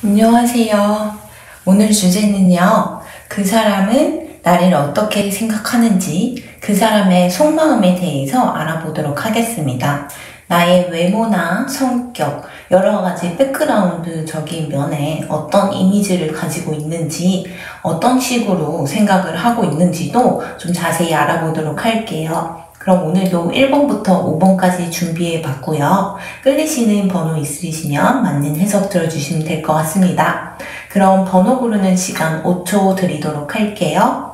안녕하세요. 오늘 주제는요, 그 사람은 나를 어떻게 생각하는지 그 사람의 속마음에 대해서 알아보도록 하겠습니다. 나의 외모나 성격, 여러 가지 백그라운드적인 면에 어떤 이미지를 가지고 있는지, 어떤 식으로 생각을 하고 있는지도 좀 자세히 알아보도록 할게요. 그럼 오늘도 1번부터 5번까지 준비해 봤고요. 끌리시는 번호 있으시면 맞는 해석 들어주시면 될 것 같습니다. 그럼 번호 고르는 시간 5초 드리도록 할게요.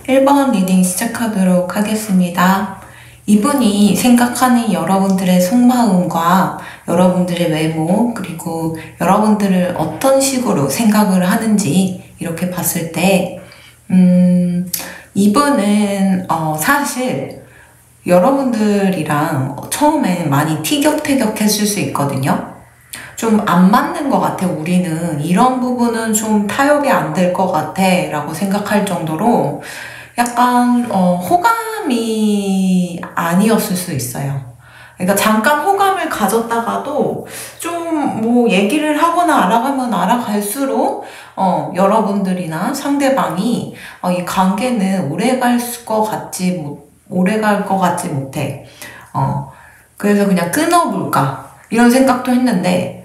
1번 리딩 시작하도록 하겠습니다. 이분이 생각하는 여러분들의 속마음과 여러분들의 외모, 그리고 여러분들을 어떤 식으로 생각을 하는지 이렇게 봤을 때 이분은 사실 여러분들이랑 처음에 많이 티격태격했을 수 있거든요. 좀 안 맞는 것 같아. 우리는 이런 부분은 좀 타협이 안 될 것 같아 라고 생각할 정도로 약간 호감이 아니었을 수 있어요. 그러니까 잠깐 호감을 가졌다가도 좀 뭐 얘기를 하거나 알아가면 알아갈수록 여러분들이나 상대방이 이 관계는 오래 갈 것 같지 못해. 그래서 그냥 끊어볼까 이런 생각도 했는데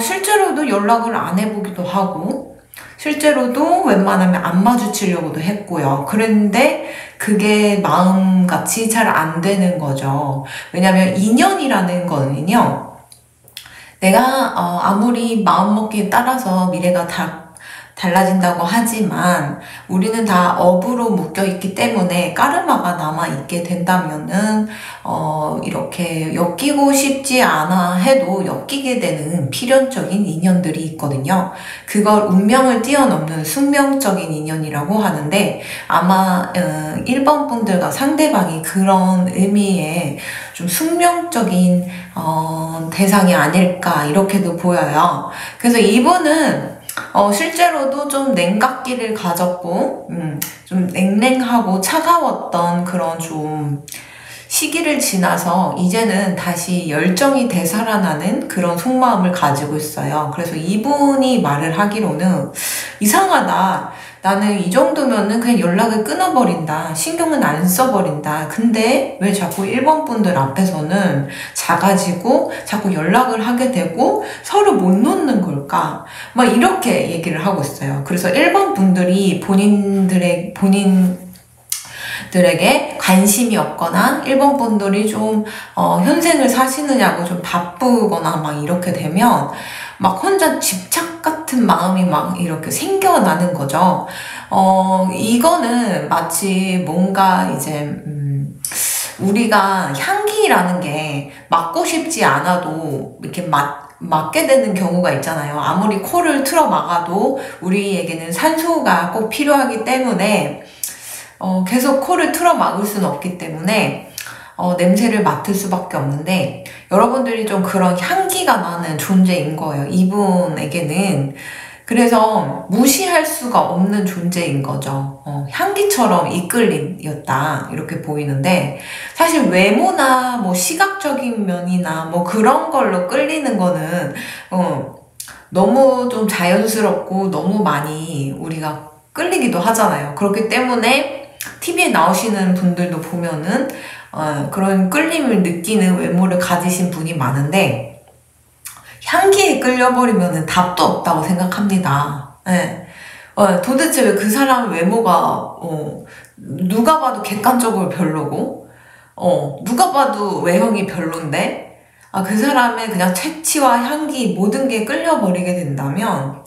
실제로도 연락을 안 해보기도 하고 실제로도 웬만하면 안 마주치려고도 했고요. 그런데 그게 마음같이 잘 안 되는 거죠. 왜냐면 인연이라는 거는요. 내가 아무리 마음먹기에 따라서 미래가 달라진다고 하지만 우리는 다 업으로 묶여있기 때문에 까르마가 남아있게 된다면은 이렇게 엮이고 싶지 않아 해도 엮이게 되는 필연적인 인연들이 있거든요. 그걸 운명을 뛰어넘는 숙명적인 인연이라고 하는데 아마 1번 분들과 상대방이 그런 의미의 좀 숙명적인 대상이 아닐까 이렇게도 보여요. 그래서 이분은 실제로도 좀 냉각기를 가졌고, 좀 냉랭하고 차가웠던 그런 좀 시기를 지나서 이제는 다시 열정이 되살아나는 그런 속마음을 가지고 있어요. 그래서 이분이 말을 하기로는 이상하다. 나는 이 정도면은 그냥 연락을 끊어버린다. 신경은 안 써버린다. 근데 왜 자꾸 1번 분들 앞에서는 작아지고 자꾸 연락을 하게 되고 서로 못 놓는 걸까? 막 이렇게 얘기를 하고 있어요. 그래서 1번 분들이 본인들에게 관심이 없거나 1번 분들이 좀 현생을 사시느냐고 좀 바쁘거나 막 이렇게 되면 막 혼자 집착 같은 마음이 막 이렇게 생겨나는 거죠. 이거는 마치 뭔가 이제 우리가 향기라는 게 맡고 싶지 않아도 이렇게 맡게 되는 경우가 있잖아요. 아무리 코를 틀어 막아도 우리에게는 산소가 꼭 필요하기 때문에 계속 코를 틀어 막을 수는 없기 때문에 냄새를 맡을 수밖에 없는데 여러분들이 좀 그런 향기가 나는 존재인 거예요. 이분에게는. 그래서 무시할 수가 없는 존재인 거죠. 향기처럼 이끌림이었다 이렇게 보이는데 사실 외모나 뭐 시각적인 면이나 뭐 그런 걸로 끌리는 거는 너무 좀 자연스럽고 너무 많이 우리가 끌리기도 하잖아요. 그렇기 때문에 TV에 나오시는 분들도 보면은 그런 끌림을 느끼는 외모를 가지신 분이 많은데 향기에 끌려버리면 답도 없다고 생각합니다. 네. 도대체 왜 그 사람 외모가 누가 봐도 객관적으로 별로고 누가 봐도 외형이 별론데 그 사람의 그냥 체취와 향기 모든 게 끌려버리게 된다면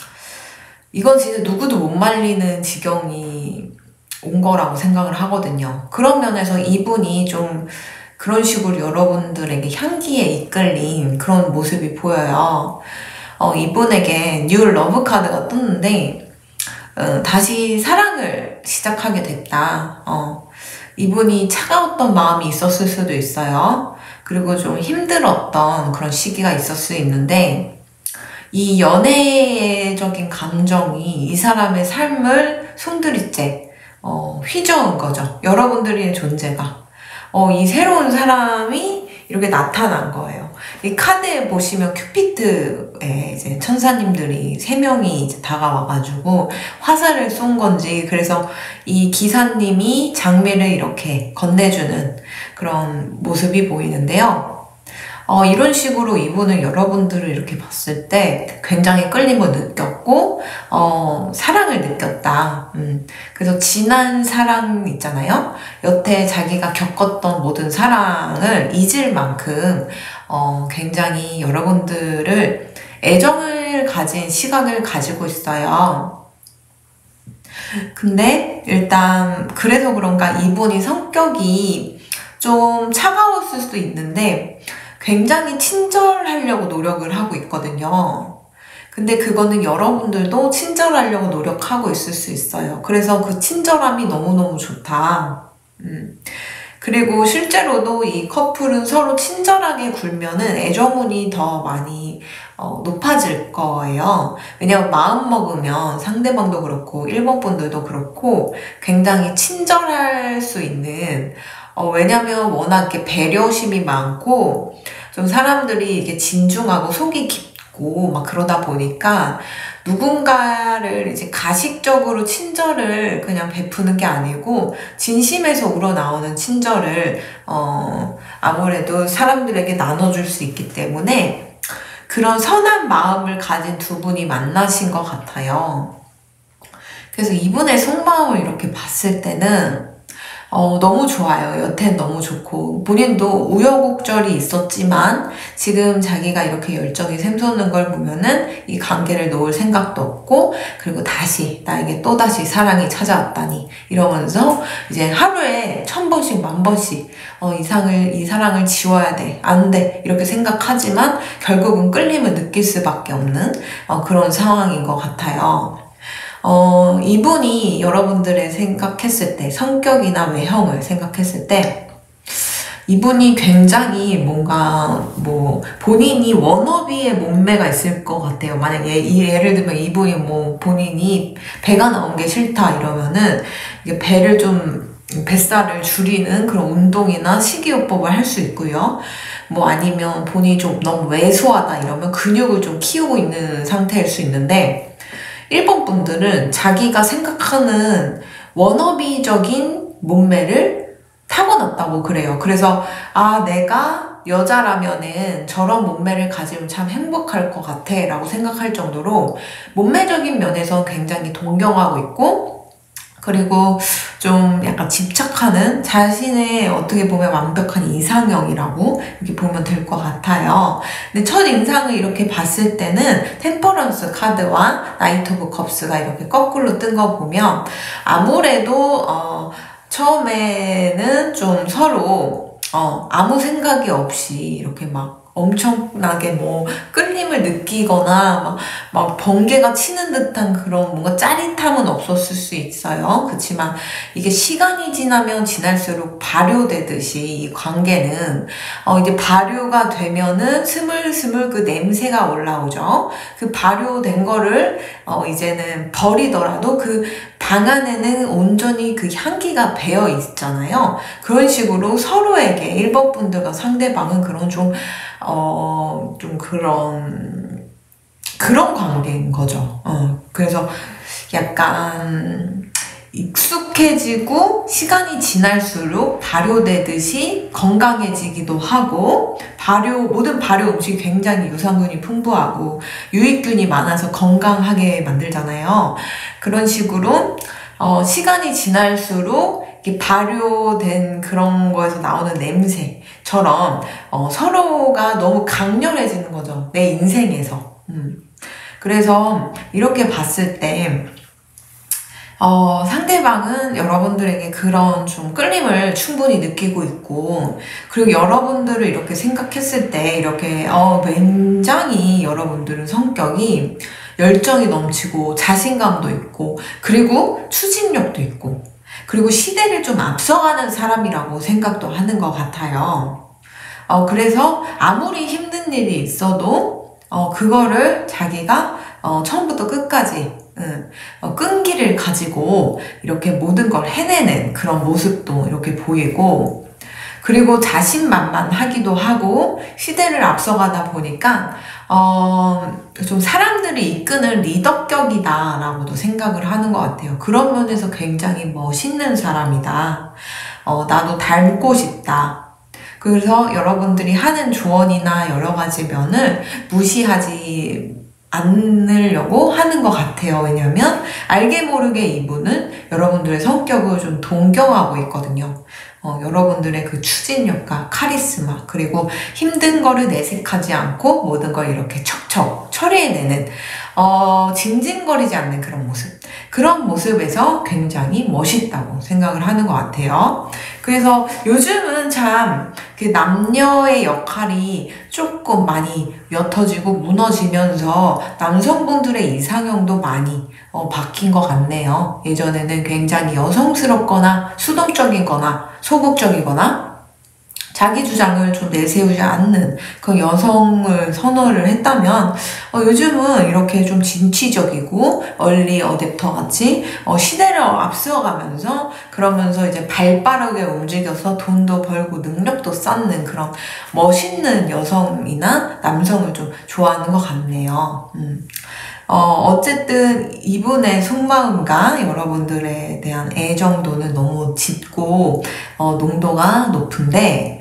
이건 진짜 누구도 못 말리는 지경이 온 거라고 생각을 하거든요. 그런 면에서 이분이 좀 그런 식으로 여러분들에게 향기에 이끌린 그런 모습이 보여요. 이분에게 뉴 러브 카드가 떴는데 다시 사랑을 시작하게 됐다. 이분이 차가웠던 마음이 있었을 수도 있어요. 그리고 좀 힘들었던 그런 시기가 있을 수 있는데, 이 연애적인 감정이 이 사람의 삶을 송두리째 휘저은 거죠. 여러분들의 존재가. 이 새로운 사람이 이렇게 나타난 거예요. 이 카드에 보시면 큐피트의 이제 천사님들이 3명이 이제 다가와가지고 화살을 쏜 건지, 그래서 이 기사님이 장미를 이렇게 건네주는 그런 모습이 보이는데요. 이런 식으로 이분은 여러분들을 이렇게 봤을 때 굉장히 끌림을 느꼈고, 사랑을 느꼈다. 그래서 진한 사랑 있잖아요. 여태 자기가 겪었던 모든 사랑을 잊을 만큼, 굉장히 여러분들을 애정을 가진 시각을 가지고 있어요. 근데 일단 그래서 그런가 이분이 성격이 좀 차가웠을 수도 있는데, 굉장히 친절하려고 노력을 하고 있거든요. 근데 그거는 여러분들도 친절하려고 노력하고 있을 수 있어요. 그래서 그 친절함이 너무너무 좋다. 그리고 실제로도 이 커플은 서로 친절하게 굴면은 애정운이 더 많이 높아질 거예요. 왜냐면 마음 먹으면 상대방도 그렇고 일본 분들도 그렇고 굉장히 친절할 수 있는, 왜냐면 워낙 이렇게 배려심이 많고 좀 사람들이 이게 진중하고 속이 깊고 막 그러다 보니까 누군가를 이제 가식적으로 친절을 그냥 베푸는 게 아니고 진심에서 우러나오는 친절을 아무래도 사람들에게 나눠줄 수 있기 때문에 그런 선한 마음을 가진 두 분이 만나신 것 같아요. 그래서 이분의 속마음을 이렇게 봤을 때는 너무 좋아요. 여태는 너무 좋고, 본인도 우여곡절이 있었지만 지금 자기가 이렇게 열정이 샘솟는 걸 보면은 이 관계를 놓을 생각도 없고, 그리고 다시 나에게 또다시 사랑이 찾아왔다니 이러면서 이제 하루에 1000번씩 10,000번씩 이 사랑을 지워야 돼, 안 돼 이렇게 생각하지만 결국은 끌림을 느낄 수밖에 없는 그런 상황인 것 같아요. 이분이 여러분들의 생각했을 때, 성격이나 외형을 생각했을 때, 이분이 굉장히 뭔가, 본인이 워너비의 몸매가 있을 것 같아요. 만약에, 예를 들면 이분이 본인이 배가 나온 게 싫다 이러면은, 이게 뱃살을 줄이는 그런 운동이나 식이요법을 할 수 있고요. 아니면 본인이 좀 너무 왜소하다 이러면 근육을 좀 키우고 있는 상태일 수 있는데, 일본 분들은 자기가 생각하는 워너비적인 몸매를 타고났다고 그래요. 그래서 내가 여자라면은 저런 몸매를 가지면 참 행복할 것 같아 라고 생각할 정도로 몸매적인 면에서 굉장히 동경하고 있고, 그리고 좀 약간 집착하는 자신의 어떻게 보면 완벽한 이상형이라고 이렇게 보면 될 것 같아요. 근데 첫 인상을 이렇게 봤을 때는 템퍼런스 카드와 나이트 오브 컵스가 이렇게 거꾸로 뜬 거 보면 아무래도 처음에는 좀 서로 아무 생각이 없이 이렇게 막 엄청나게 끌림을 느끼거나 막 번개가 치는 듯한 그런 뭔가 짜릿함은 없었을 수 있어요. 그렇지만 이게 시간이 지나면 지날수록 발효되듯이 이 관계는 이제 발효가 되면은 스물스물 그 냄새가 올라오죠. 그 발효된 거를 이제는 버리더라도 그 방 안에는 온전히 그 향기가 배어 있잖아요. 그런 식으로 서로에게 일본 분들과 상대방은 그런 좀 그런 관계인 거죠. 그래서 약간 익숙해지고 시간이 지날수록 발효되듯이 건강해지기도 하고, 모든 발효 음식이 굉장히 유산균이 풍부하고 유익균이 많아서 건강하게 만들잖아요. 그런 식으로 시간이 지날수록 이렇게 발효된 그런 거에서 나오는 냄새처럼 서로가 너무 강렬해지는 거죠. 내 인생에서. 그래서 이렇게 봤을 때 상대방은 여러분들에게 그런 좀 끌림을 충분히 느끼고 있고, 그리고 여러분들을 이렇게 생각했을 때 이렇게 굉장히 여러분들은 성격이 열정이 넘치고 자신감도 있고 그리고 추진력도 있고, 그리고 시대를 좀 앞서가는 사람이라고 생각도 하는 것 같아요. 그래서 아무리 힘든 일이 있어도 그거를 자기가 처음부터 끝까지 끈기를 가지고 이렇게 모든 걸 해내는 그런 모습도 이렇게 보이고, 그리고 자신만만하기도 하고 시대를 앞서가다 보니까 좀 사람들을 이끄는 리더격이다 라고도 생각을 하는 것 같아요. 그런 면에서 굉장히 멋있는 사람이다. 나도 닮고 싶다. 그래서 여러분들이 하는 조언이나 여러 가지 면을 무시하지 않으려고 하는 것 같아요. 왜냐면 알게 모르게 이분은 여러분들의 성격을 좀 동경하고 있거든요. 여러분들의 그 추진력과 카리스마, 그리고 힘든 거를 내색하지 않고 모든 걸 이렇게 척척 처리해내는 징징거리지 않는 그런 모습, 그런 모습에서 굉장히 멋있다고 생각을 하는 것 같아요. 그래서 요즘은 참 그 남녀의 역할이 조금 많이 옅어지고 무너지면서 남성분들의 이상형도 많이 바뀐 것 같네요. 예전에는 굉장히 여성스럽거나 수동적이거나 소극적이거나 자기 주장을 좀 내세우지 않는 그 여성을 선호를 했다면 요즘은 이렇게 좀 진취적이고 얼리 어댑터 같이 시대를 앞서가면서, 그러면서 이제 발빠르게 움직여서 돈도 벌고 능력도 쌓는 그런 멋있는 여성이나 남성을 좀 좋아하는 것 같네요. 어쨌든 이분의 속마음과 여러분들에 대한 애정도는 너무 짙고 농도가 높은데,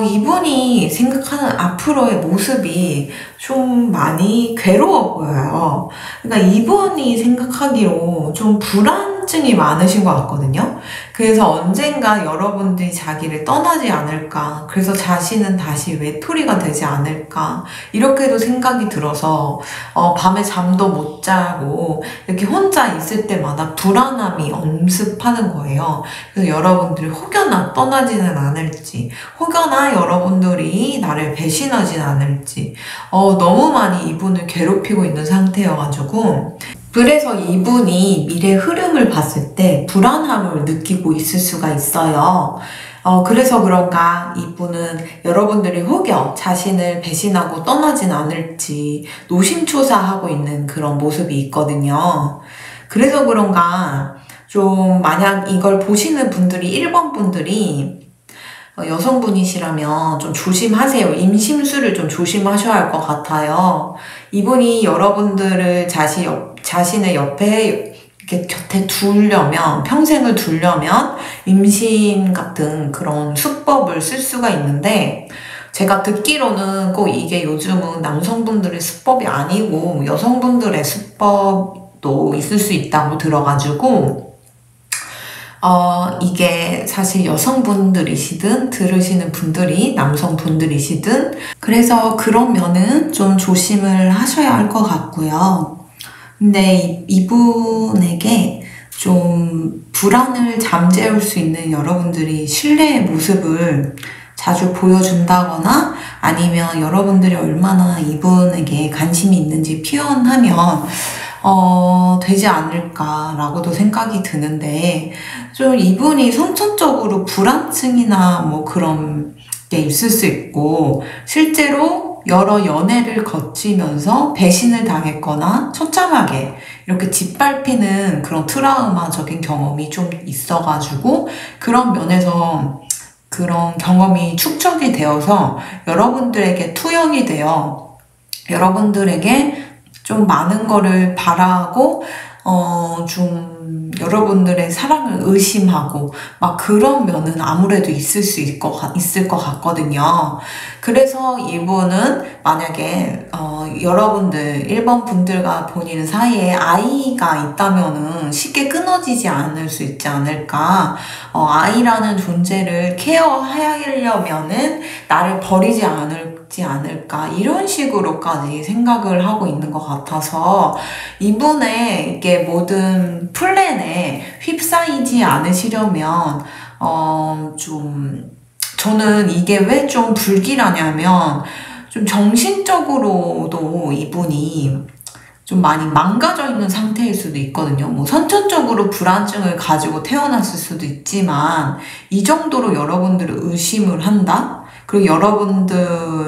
이분이 생각하는 앞으로의 모습이 좀 많이 괴로워 보여요. 그러니까 이분이 생각하기로 좀 불안증이 많으신 것 같거든요. 그래서 언젠가 여러분들이 자기를 떠나지 않을까, 그래서 자신은 다시 외톨이가 되지 않을까, 이렇게도 생각이 들어서 밤에 잠도 못 자고 이렇게 혼자 있을 때마다 불안함이 엄습하는 거예요. 그래서 여러분들이 혹여나 떠나지는 않을지, 혹여나 여러분들이 나를 배신하진 않을지 너무 많이 이분을 괴롭히고 있는 상태여가지고, 그래서 이분이 미래 흐름을 봤을 때 불안함을 느끼고 있을 수가 있어요. 그래서 그런가 이분은 여러분들이 혹여 자신을 배신하고 떠나진 않을지 노심초사하고 있는 그런 모습이 있거든요. 그래서 그런가 좀 만약 이걸 보시는 분들이 1번 분들이 여성분이시라면 좀 조심하세요. 임심수를 좀 조심하셔야 할 것 같아요. 이분이 여러분들을 자신의 옆에 이렇게 곁에 두려면, 평생을 두려면 임신 같은 그런 수법을 쓸 수가 있는데, 제가 듣기로는 꼭 이게 요즘은 남성분들의 수법이 아니고 여성분들의 수법도 있을 수 있다고 들어가지고, 이게 사실 여성분들이시든 들으시는 분들이 남성분들이시든, 그래서 그런 면은 좀 조심을 하셔야 할 것 같고요. 근데 이분에게 좀 불안을 잠재울 수 있는 여러분들이 신뢰의 모습을 자주 보여준다거나, 아니면 여러분들이 얼마나 이분에게 관심이 있는지 표현하면 되지 않을까라고도 생각이 드는데, 좀 이분이 선천적으로 불안증이나 뭐 그런 게 있을 수 있고, 실제로 여러 연애를 거치면서 배신을 당했거나 처참하게 이렇게 짓밟히는 그런 트라우마적인 경험이 좀 있어가지고, 그런 면에서 그런 경험이 축적이 되어서 여러분들에게 투영이 되어 여러분들에게 좀 많은 거를 바라고 좀 여러분들의 사랑을 의심하고 막 그런 면은 아무래도 있을 것 같거든요. 그래서 이분은 만약에 여러분들 1번 분들과 본인 사이에 아이가 있다면은 쉽게 끊어지지 않을 수 있지 않을까. 아이라는 존재를 케어하려면은 나를 버리지 않을까, 이런 식으로까지 생각을 하고 있는 것 같아서 이분의 이게 모든 플랜에 휩싸이지 않으시려면 저는 이게 왜 좀 불길하냐면, 좀 정신적으로도 이분이 좀 많이 망가져 있는 상태일 수도 있거든요. 뭐 선천적으로 불안증을 가지고 태어났을 수도 있지만 이 정도로 여러분들을 의심을 한다? 그리고 여러분들에게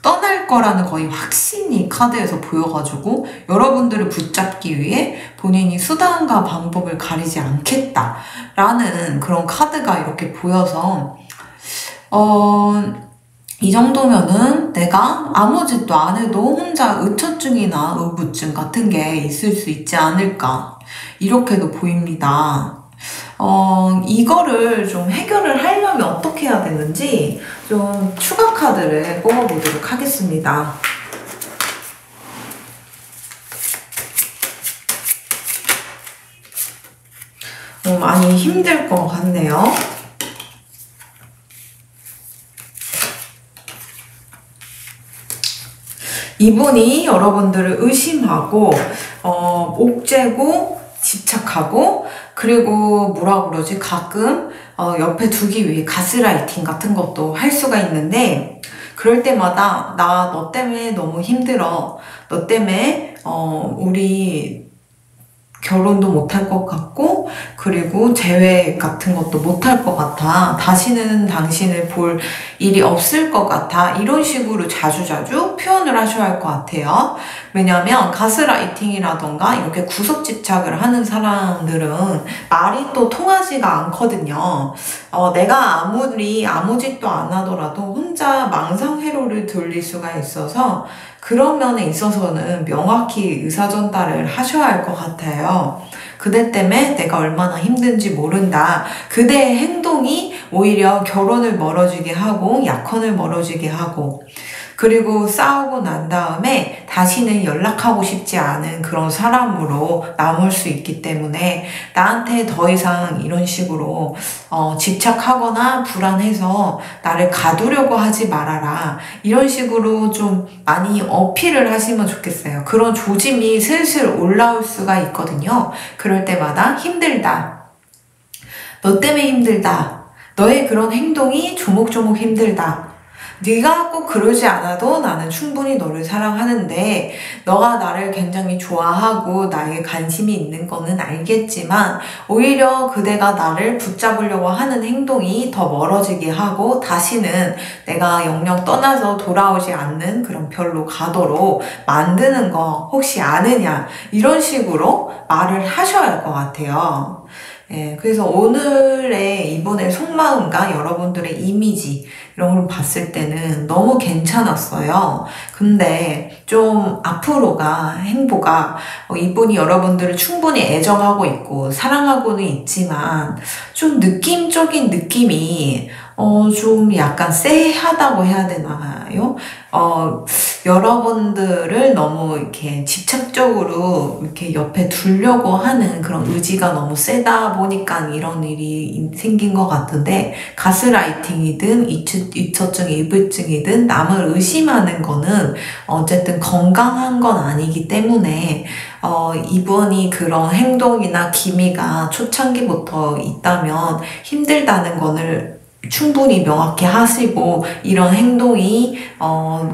떠날 거라는 거의 확신이 카드에서 보여가지고 여러분들을 붙잡기 위해 본인이 수단과 방법을 가리지 않겠다라는 그런 카드가 이렇게 보여서 이 정도면은 내가 아무 짓도 안 해도 혼자 의처증이나 의부증 같은 게 있을 수 있지 않을까. 이렇게도 보입니다. 이거를 좀 해결을 하려면 어떻게 해야 되는지 좀 추가 카드를 뽑아보도록 하겠습니다. 많이 힘들 것 같네요. 이분이 여러분들을 의심하고 옥죄고 집착하고 그리고 뭐라 그러지? 가끔 옆에 두기 위해 가스라이팅 같은 것도 할 수가 있는데 그럴 때마다 나 너 때문에 너무 힘들어. 너 때문에 우리 결혼도 못할 것 같고 그리고 재회 같은 것도 못할 것 같아. 다시는 당신을 볼 일이 없을 것 같아. 이런 식으로 자주자주 표현을 하셔야 할 것 같아요. 왜냐하면 가스라이팅이라던가 이렇게 구속집착을 하는 사람들은 말이 또 통하지가 않거든요. 내가 아무리 아무 짓도 안 하더라도 혼자 망상회로를 돌릴 수가 있어서 그런 면에 있어서는 명확히 의사전달을 하셔야 할 것 같아요. 그대 때문에 내가 얼마나 힘든지 모른다. 그대의 행동이 오히려 결혼을 멀어지게 하고 약혼을 멀어지게 하고 그리고 싸우고 난 다음에 다시는 연락하고 싶지 않은 그런 사람으로 남을 수 있기 때문에 나한테 더 이상 이런 식으로 집착하거나 불안해서 나를 가두려고 하지 말아라. 이런 식으로 좀 많이 어필을 하시면 좋겠어요. 그런 조짐이 슬슬 올라올 수가 있거든요. 그럴 때마다 힘들다. 너 때문에 힘들다. 너의 그런 행동이 조목조목 힘들다. 네가 꼭 그러지 않아도 나는 충분히 너를 사랑하는데 너가 나를 굉장히 좋아하고 나에게 관심이 있는 거는 알겠지만 오히려 그대가 나를 붙잡으려고 하는 행동이 더 멀어지게 하고 다시는 내가 영영 떠나서 돌아오지 않는 그런 별로 가도록 만드는 거 혹시 아느냐 이런 식으로 말을 하셔야 할 것 같아요. 예, 그래서 오늘의 이번의 속마음과 여러분들의 이미지 이런 걸 봤을 때는 너무 괜찮았어요. 근데 좀 앞으로가 행보가 이분이 여러분들을 충분히 애정하고 있고 사랑하고는 있지만 좀 느낌적인 느낌이 좀 약간 쎄하다고 해야 되나요? 여러분들을 너무 이렇게 집착적으로 이렇게 옆에 두려고 하는 그런 의지가 너무 세다 보니까 이런 일이 생긴 것 같은데, 가스라이팅이든 이처증, 이불증이든 남을 의심하는 거는 어쨌든 건강한 건 아니기 때문에, 이분이 그런 행동이나 기미가 초창기부터 있다면 힘들다는 거를 충분히 명확히 하시고 이런 행동이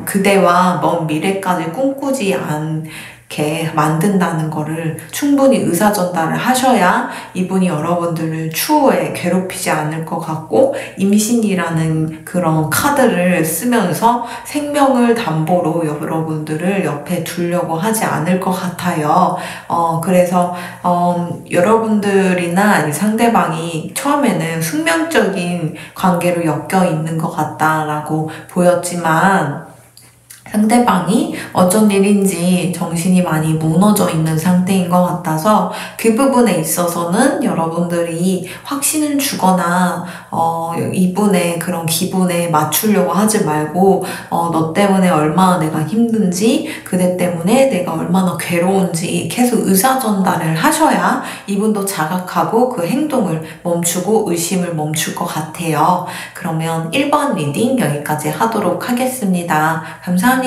그대와 먼 미래까지 꿈꾸지 않게 만든다는 거를 충분히 의사전달을 하셔야 이분이 여러분들을 추후에 괴롭히지 않을 것 같고 임신이라는 그런 카드를 쓰면서 생명을 담보로 여러분들을 옆에 두려고 하지 않을 것 같아요. 그래서 여러분들이나 이 상대방이 처음에는 숙명적인 관계로 엮여 있는 것 같다라고 보였지만 상대방이 어쩐 일인지 정신이 많이 무너져 있는 상태인 것 같아서 그 부분에 있어서는 여러분들이 확신을 주거나 이분의 그런 기분에 맞추려고 하지 말고 너 때문에 얼마나 내가 힘든지 그대 때문에 내가 얼마나 괴로운지 계속 의사전달을 하셔야 이분도 자각하고 그 행동을 멈추고 의심을 멈출 것 같아요. 그러면 1번 리딩 여기까지 하도록 하겠습니다. 감사합니다.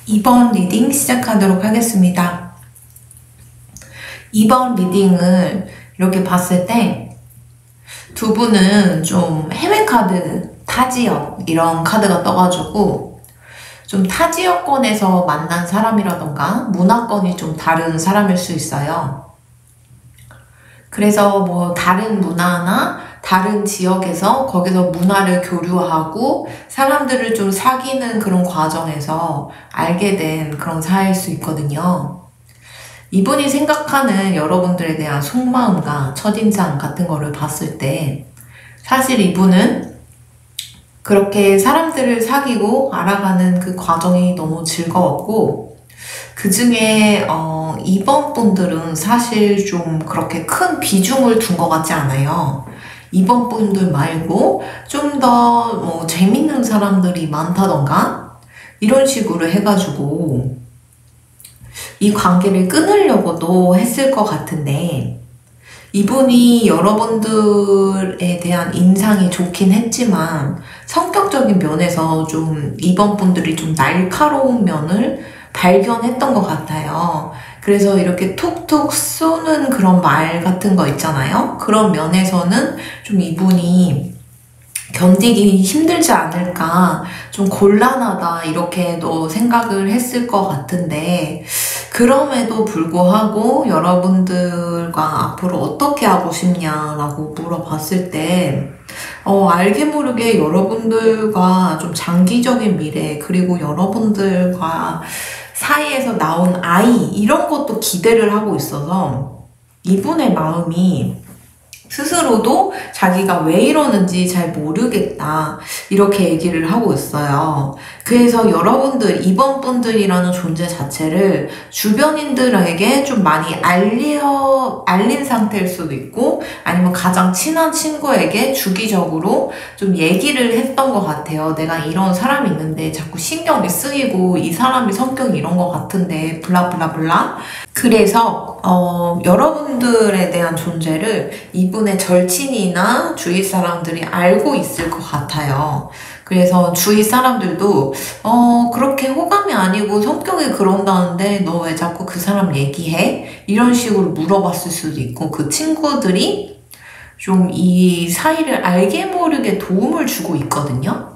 이번 리딩 시작하도록 하겠습니다. 이번 리딩을 이렇게 봤을 때 두 분은 좀 해외 카드, 타지역 이런 카드가 떠가지고 좀 타지역권에서 만난 사람이라던가 문화권이 좀 다른 사람일 수 있어요. 그래서 뭐 다른 문화나 다른 지역에서 거기서 문화를 교류하고 사람들을 좀 사귀는 그런 과정에서 알게 된 그런 사이일 수 있거든요. 이분이 생각하는 여러분들에 대한 속마음과 첫인상 같은 거를 봤을 때 사실 이분은 그렇게 사람들을 사귀고 알아가는 그 과정이 너무 즐거웠고 그 중에 이번 분들은 사실 좀 그렇게 큰 비중을 둔 것 같지 않아요. 이번 분들 말고 좀 더 뭐 재밌는 사람들이 많다던가 이런 식으로 해가지고 이 관계를 끊으려고도 했을 것 같은데 이분이 여러분들에 대한 인상이 좋긴 했지만 성격적인 면에서 좀 이번 분들이 좀 날카로운 면을 발견했던 것 같아요. 그래서 이렇게 톡톡 쏘는 그런 말 같은 거 있잖아요. 그런 면에서는 좀 이분이 견디기 힘들지 않을까, 좀 곤란하다 이렇게도 생각을 했을 것 같은데 그럼에도 불구하고 여러분들과 앞으로 어떻게 하고 싶냐라고 물어봤을 때 알게 모르게 여러분들과 좀 장기적인 미래 그리고 여러분들과 사이에서 나온 아이 이런 것도 기대를 하고 있어서 이분의 마음이 스스로도 자기가 왜 이러는지 잘 모르겠다 이렇게 얘기를 하고 있어요. 그래서 여러분들 이번 분들이라는 존재 자체를 주변인들에게 좀 많이 알린 상태일 수도 있고 아니면 가장 친한 친구에게 주기적으로 좀 얘기를 했던 것 같아요. 내가 이런 사람이 있는데 자꾸 신경이 쓰이고 이 사람이 성격이 이런 것 같은데 블라블라블라. 그래서 여러분들에 대한 존재를 이분의 절친이나 주위 사람들이 알고 있을 것 같아요. 그래서 주위 사람들도 그렇게 호감이 아니고 성격이 그런다는데 너 왜 자꾸 그 사람 얘기해? 이런 식으로 물어봤을 수도 있고 그 친구들이 좀 이 사이를 알게 모르게 도움을 주고 있거든요.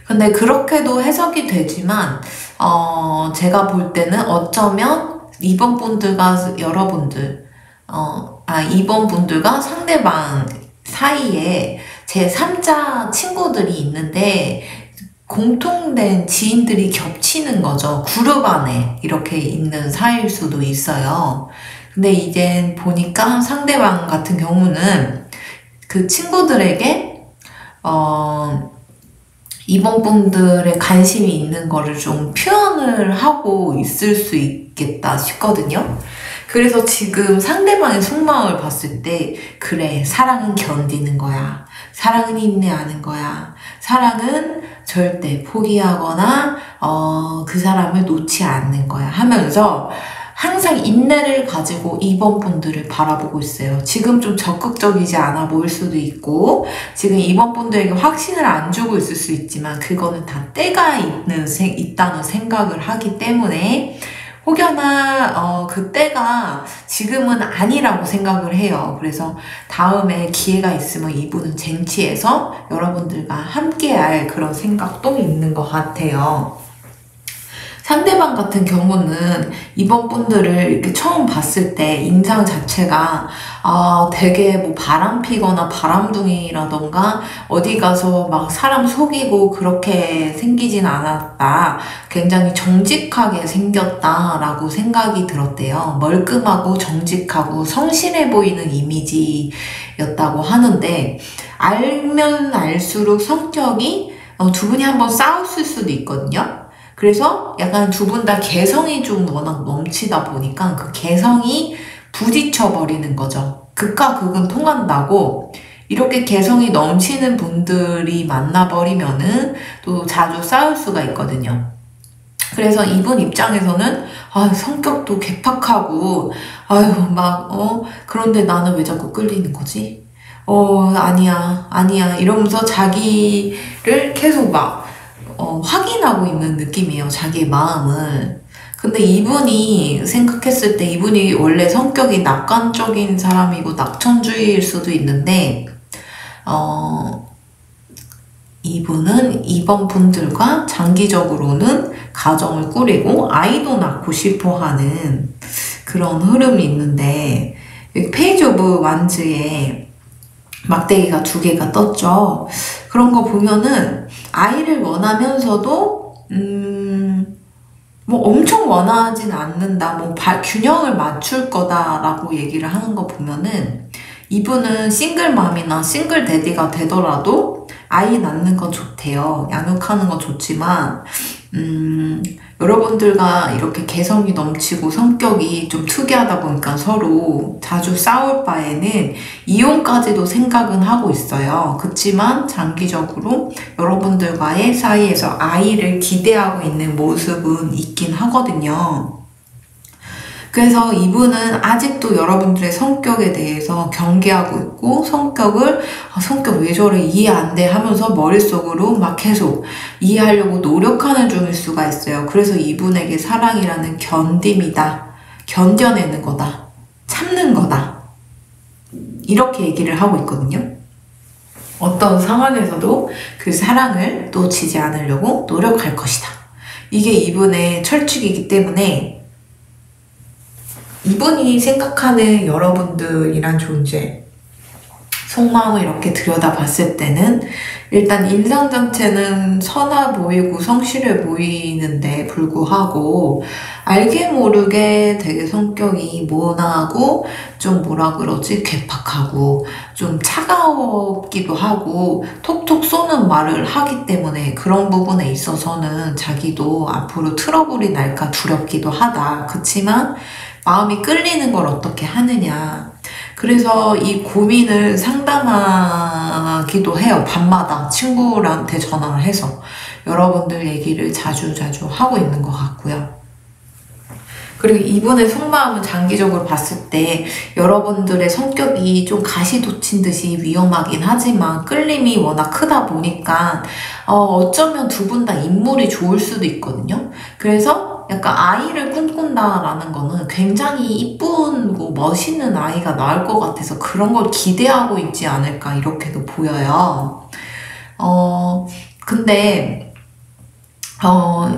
근데 그렇게도 해석이 되지만 제가 볼 때는 어쩌면 이번 분들과 이번 분들과 상대방 사이에 제3자 친구들이 있는데 공통된 지인들이 겹치는 거죠. 그룹 안에 이렇게 있는 사이일 수도 있어요. 근데 이제 보니까 상대방 같은 경우는 그 친구들에게 이번 분들의 관심이 있는 거를 좀 표현을 하고 있을 수 있겠다 싶거든요. 그래서 지금 상대방의 속마음을 봤을 때 그래, 사랑은 견디는 거야. 사랑은 인내하는 거야. 사랑은 절대 포기하거나 그 사람을 놓지 않는 거야 하면서 항상 인내를 가지고 이번 분들을 바라보고 있어요. 지금 좀 적극적이지 않아 보일 수도 있고 지금 이번 분들에게 확신을 안 주고 있을 수 있지만 그거는 다 때가 있다는 생각을 하기 때문에 혹여나 그 때가 지금은 아니라고 생각을 해요. 그래서 다음에 기회가 있으면 이분은 쟁취해서 여러분들과 함께할 그런 생각도 있는 것 같아요. 상대방 같은 경우는 이번 분들을 이렇게 처음 봤을 때 인상 자체가 되게 뭐 바람피거나 바람둥이라던가 어디 가서 막 사람 속이고 그렇게 생기진 않았다. 굉장히 정직하게 생겼다라고 생각이 들었대요. 멀끔하고 정직하고 성실해 보이는 이미지였다고 하는데 알면 알수록 성격이 두 분이 한번 싸웠을 수도 있거든요. 그래서 약간 두 분 다 개성이 좀 워낙 넘치다 보니까 그 개성이 부딪혀버리는 거죠. 극과 극은 통한다고 이렇게 개성이 넘치는 분들이 만나버리면은 또 자주 싸울 수가 있거든요. 그래서 이분 입장에서는 성격도 개팍하고 그런데 나는 왜 자꾸 끌리는 거지? 아니야 이러면서 자기를 계속 막 확인하고 있는 느낌이에요. 자기의 마음을. 근데 이분이 생각했을 때 이분이 원래 성격이 낙관적인 사람이고 낙천주의일 수도 있는데 이분은 이번 분들과 장기적으로는 가정을 꾸리고 아이도 낳고 싶어 하는 그런 흐름이 있는데, 여기 페이지 오브 완즈에 막대기가 2개가 떴죠. 그런 거 보면은 아이를 원하면서도 뭐 엄청 원하진 않는다, 뭐 균형을 맞출 거다라고 얘기를 하는 거 보면은 이분은 싱글맘이나 싱글데디가 되더라도 아이 낳는 건 좋대요. 양육하는 건 좋지만 여러분들과 이렇게 개성이 넘치고 성격이 좀 특이하다 보니까 서로 자주 싸울 바에는 이혼까지도 생각은 하고 있어요. 그치만 장기적으로 여러분들과의 사이에서 아이를 기대하고 있는 모습은 있긴 하거든요. 그래서 이분은 아직도 여러분들의 성격에 대해서 경계하고 있고, 성격 왜 저래, 이해 안 돼 하면서 머릿속으로 막 계속 이해하려고 노력하는 중일 수가 있어요. 그래서 이분에게 사랑이라는 견딤이다, 견뎌내는 거다, 참는 거다, 이렇게 얘기를 하고 있거든요. 어떤 상황에서도 그 사랑을 놓치지 않으려고 노력할 것이다. 이게 이분의 철칙이기 때문에 이분이 생각하는 여러분들이란 존재, 속마음을 이렇게 들여다봤을 때는 일단 인상 자체는 선해 보이고 성실해 보이는데 불구하고 알게 모르게 되게 성격이 모나고 좀 뭐라 그러지? 괴팍하고 좀 차가웠기도 하고 톡톡 쏘는 말을 하기 때문에 그런 부분에 있어서는 자기도 앞으로 트러블이 날까 두렵기도 하다. 그치만 마음이 끌리는 걸 어떻게 하느냐. 그래서 이 고민을 상담하기도 해요. 밤마다 친구한테 전화를 해서 여러분들 얘기를 자주 하고 있는 것 같고요. 그리고 이분의 속마음은 장기적으로 봤을 때 여러분들의 성격이 좀 가시돋친 듯이 위험하긴 하지만 끌림이 워낙 크다 보니까 어쩌면 두 분 다 인물이 좋을 수도 있거든요. 그래서 약간 아이를 꿈꾼다라는 거는 굉장히 이쁘고 멋있는 아이가 나올 것 같아서 그런 걸 기대하고 있지 않을까 이렇게도 보여요. 근데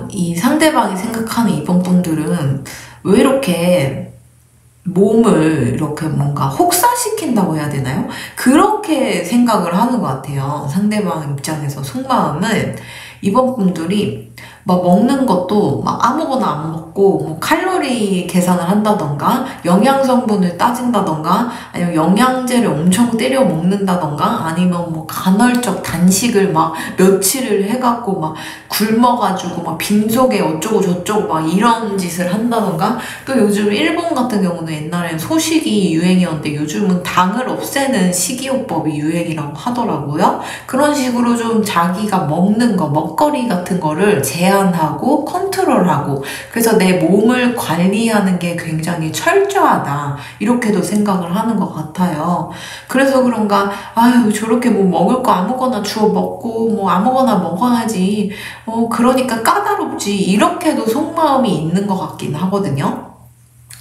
이 상대방이 생각하는 이번 분들은 왜 이렇게 몸을 이렇게 뭔가 혹사시킨다고 해야 되나요? 그렇게 생각을 하는 것 같아요. 상대방 입장에서 속마음은 이번 분들이 막 먹는 것도 막 아무거나 안 먹고 뭐 칼로리 계산을 한다던가 영양 성분을 따진다던가 아니면 영양제를 엄청 때려 먹는다던가 아니면 뭐 간헐적 단식을 막 며칠을 해갖고 막 굶어가지고 막 빈속에 어쩌고 저쩌고 막 이런 짓을 한다던가 또 요즘 일본 같은 경우는 옛날엔 소식이 유행이었는데 요즘은 당을 없애는 식이요법이 유행이라고 하더라고요. 그런 식으로 좀 자기가 먹는 거, 먹거리 같은 거를 제한하고 컨트롤하고 그래서 내 몸을 관리하는 게 굉장히 철저하다 이렇게도 생각을 하는 것 같아요. 그래서 그런가 아유 저렇게 뭐 먹을 거 아무거나 주워 먹고 뭐 아무거나 먹어야지 그러니까 까다롭지 이렇게도 속마음이 있는 것 같긴 하거든요.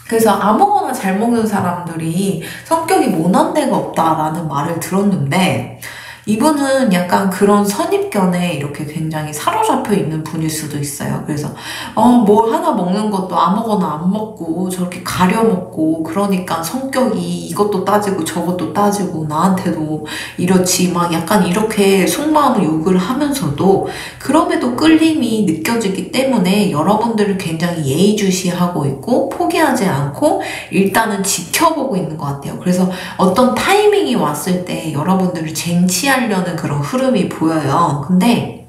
그래서 아무거나 잘 먹는 사람들이 성격이 모난 데가 없다라는 말을 들었는데 이분은 약간 그런 선입견에 이렇게 굉장히 사로잡혀 있는 분일 수도 있어요. 그래서 뭐 하나 먹는 것도 아무거나 안 먹고 저렇게 가려 먹고 그러니까 성격이 이것도 따지고 저것도 따지고 나한테도 이렇지 막 약간 이렇게 속마음을 욕을 하면서도 그럼에도 끌림이 느껴지기 때문에 여러분들을 굉장히 예의주시하고 있고 포기하지 않고 일단은 지켜보고 있는 것 같아요. 그래서 어떤 타이밍이 왔을 때 여러분들을 쟁취하려는 그런 흐름이 보여요. 근데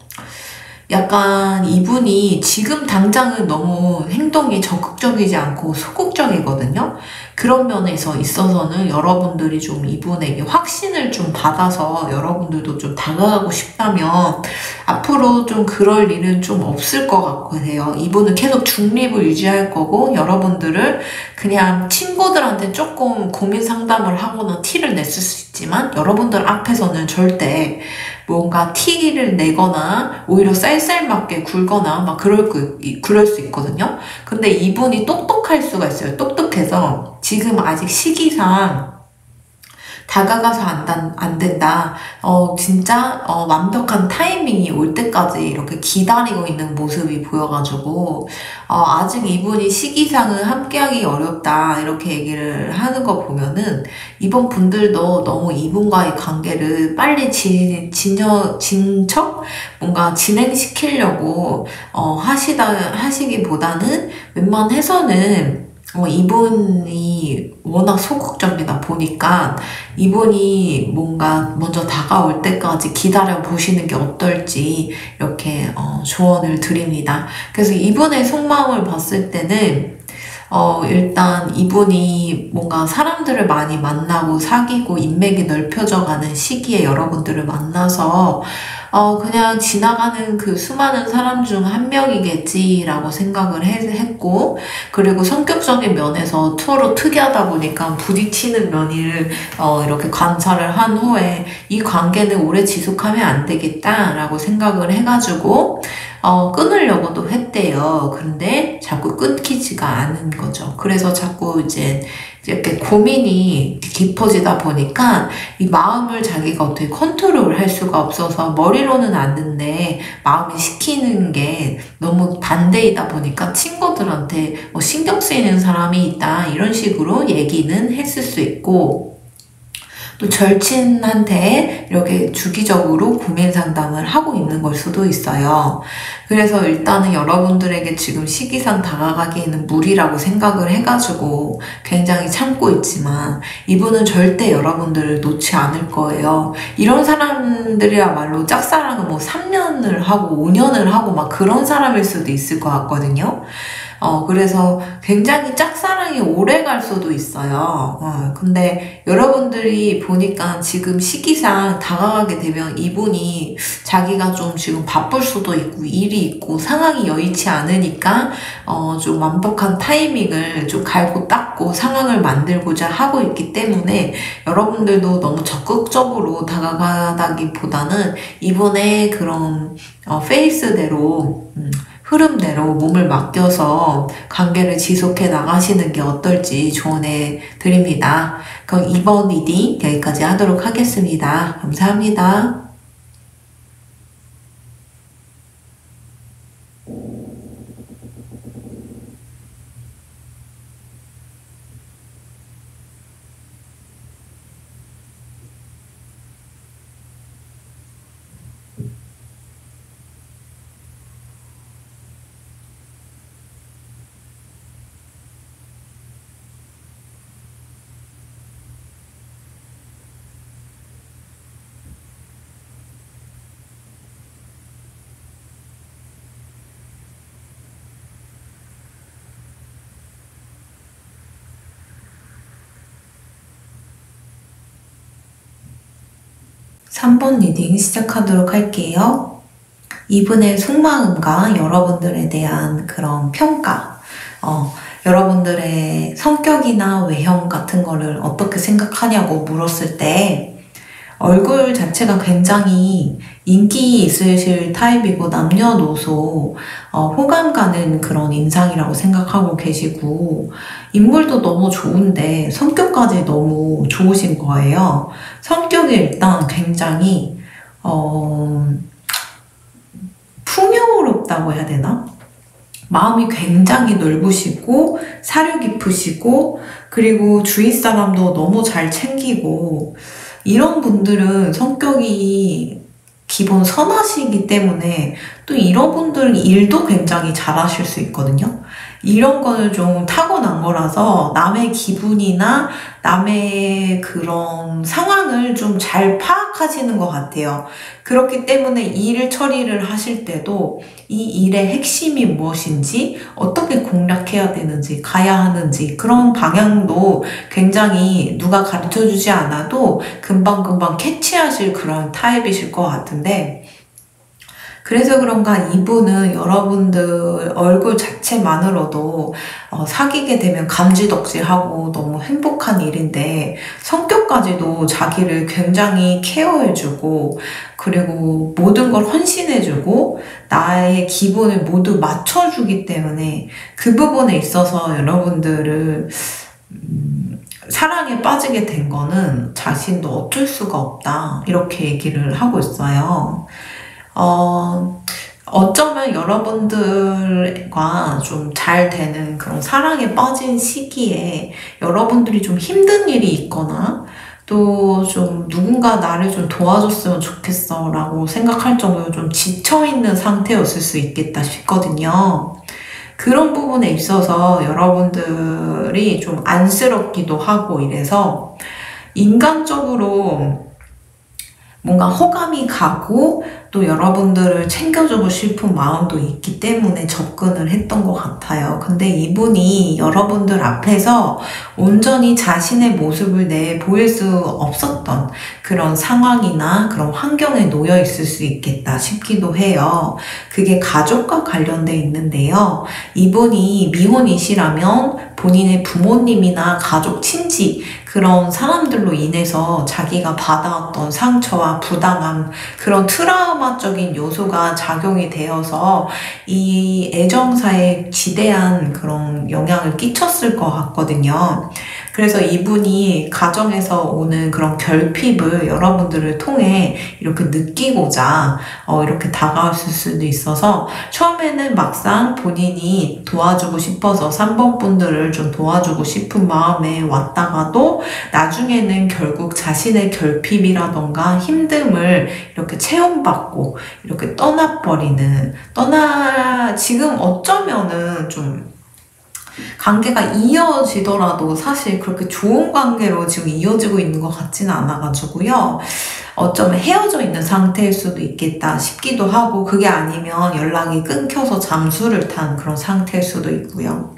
약간 이분이 지금 당장은 너무 행동이 적극적이지 않고 소극적이거든요. 그런 면에서 있어서는 여러분들이 좀 이분에게 확신을 좀 받아서 여러분들도 좀 다가가고 싶다면 앞으로 좀 그럴 일은 좀 없을 것 같아요. 이분은 계속 중립을 유지할 거고 여러분들을 그냥 친구들한테 조금 고민 상담을 하거나 티를 냈을 수 있지만 여러분들 앞에서는 절대 뭔가 티를 내거나 오히려 쌀쌀맞게 굴거나 막 그럴 수 있거든요. 근데 이분이 똑똑할 수가 있어요. 똑똑해서 지금 아직 시기상 다가가서 안 된다. 진짜, 완벽한 타이밍이 올 때까지 이렇게 기다리고 있는 모습이 보여가지고, 아직 이분이 시기상은 함께하기 어렵다. 이렇게 얘기를 하는 거 보면은, 이번 분들도 너무 이분과의 관계를 빨리 뭔가 진행시키려고, 하시기보다는 웬만해서는 이분이 워낙 소극적이다 보니까 이분이 뭔가 먼저 다가올 때까지 기다려 보시는 게 어떨지 이렇게 조언을 드립니다. 그래서 이분의 속마음을 봤을 때는 일단 이분이 뭔가 사람들을 많이 만나고 사귀고 인맥이 넓혀져 가는 시기에 여러분들을 만나서 그냥 지나가는 그 수많은 사람 중 한 명이겠지라고 생각을 했고, 그리고 성격적인 면에서 서로 특이하다 보니까 부딪히는 면을, 이렇게 관찰을 한 후에 이 관계는 오래 지속하면 안 되겠다라고 생각을 해가지고, 끊으려고도 했대요. 그런데 자꾸 끊기지가 않은 거죠. 그래서 자꾸 이제 이렇게 고민이 깊어지다 보니까 이 마음을 자기가 어떻게 컨트롤 할 수가 없어서 머리로는 아는데 마음이 시키는 게 너무 반대이다 보니까 친구들한테 신경 쓰이는 사람이 있다 이런 식으로 얘기는 했을 수 있고, 또 절친한테 이렇게 주기적으로 고민 상담을 하고 있는 걸 수도 있어요. 그래서 일단은 여러분들에게 지금 시기상 다가가기에는 무리라고 생각을 해가지고 굉장히 참고 있지만 이분은 절대 여러분들을 놓지 않을 거예요. 이런 사람들이야말로 짝사랑을 뭐 3년을 하고 5년을 하고 막 그런 사람일 수도 있을 것 같거든요. 그래서 굉장히 짝사랑이 오래 갈 수도 있어요. 근데 여러분들이 보니까 지금 시기상 다가가게 되면 이분이 자기가 좀 지금 바쁠 수도 있고 일이 있고 상황이 여의치 않으니까 좀 완벽한 타이밍을 좀 갈고 닦고 상황을 만들고자 하고 있기 때문에 여러분들도 너무 적극적으로 다가가다기보다는 이분의 그런 페이스대로 흐름대로 몸을 맡겨서 관계를 지속해 나가시는 게 어떨지 조언해 드립니다. 그럼 이번 리딩 여기까지 하도록 하겠습니다. 감사합니다. 3번 리딩 시작하도록 할게요. 이분의 속마음과 여러분들에 대한 그런 평가, 여러분들의 성격이나 외형 같은 거를 어떻게 생각하냐고 물었을 때 얼굴 자체가 굉장히 인기 있으실 타입이고 남녀노소 호감 가는 그런 인상이라고 생각하고 계시고, 인물도 너무 좋은데 성격까지 너무 좋으신 거예요. 성격이 일단 굉장히 풍요롭다고 해야 되나? 마음이 굉장히 넓으시고 사려 깊으시고, 그리고 주위 사람도 너무 잘 챙기고, 이런 분들은 성격이 기본 선하시기 때문에 또 이런 분들은 일도 굉장히 잘하실 수 있거든요. 이런 거는 좀 타고난 거라서 남의 기분이나 남의 그런 상황을 좀 잘 파악하시는 것 같아요. 그렇기 때문에 일 처리를 하실 때도 이 일의 핵심이 무엇인지, 어떻게 공략해야 되는지, 가야 하는지, 그런 방향도 굉장히 누가 가르쳐 주지 않아도 금방금방 캐치하실 그런 타입이실 것 같은데, 그래서 그런가 이분은 여러분들 얼굴 자체만으로도 사귀게 되면 감지덕지하고 너무 행복한 일인데 성격까지도 자기를 굉장히 케어해주고 그리고 모든 걸 헌신해주고 나의 기분을 모두 맞춰주기 때문에 그 부분에 있어서 여러분들을 사랑에 빠지게 된 거는 자신도 어쩔 수가 없다 이렇게 얘기를 하고 있어요. 어쩌면 여러분들과 좀 잘 되는 그런 사랑에 빠진 시기에 여러분들이 좀 힘든 일이 있거나 또 좀 누군가 나를 좀 도와줬으면 좋겠어 라고 생각할 정도로 좀 지쳐있는 상태였을 수 있겠다 싶거든요. 그런 부분에 있어서 여러분들이 좀 안쓰럽기도 하고 이래서 인간적으로 뭔가 호감이 가고 또 여러분들을 챙겨주고 싶은 마음도 있기 때문에 접근을 했던 것 같아요. 근데 이분이 여러분들 앞에서 온전히 자신의 모습을 내보일 수 없었던 그런 상황이나 그런 환경에 놓여 있을 수 있겠다 싶기도 해요. 그게 가족과 관련돼 있는데요. 이분이 미혼이시라면 본인의 부모님이나 가족, 친지 그런 사람들로 인해서 자기가 받아왔던 상처와 부당함 그런 트라우마적인 요소가 작용이 되어서 이 애정사에 지대한 그런 영향을 끼쳤을 것 같거든요. 그래서 이분이 가정에서 오는 그런 결핍을 여러분들을 통해 이렇게 느끼고자 이렇게 다가왔을 수도 있어서 처음에는 막상 본인이 도와주고 싶어서 3번 분들을 좀 도와주고 싶은 마음에 왔다가도 나중에는 결국 자신의 결핍이라던가 힘듦을 이렇게 체험받고 이렇게 떠나버리는 지금 어쩌면은 좀 관계가 이어지더라도 사실 그렇게 좋은 관계로 지금 이어지고 있는 것 같지는 않아가지고요. 어쩌면 헤어져 있는 상태일 수도 있겠다 싶기도 하고 그게 아니면 연락이 끊겨서 잠수를 탄 그런 상태일 수도 있고요.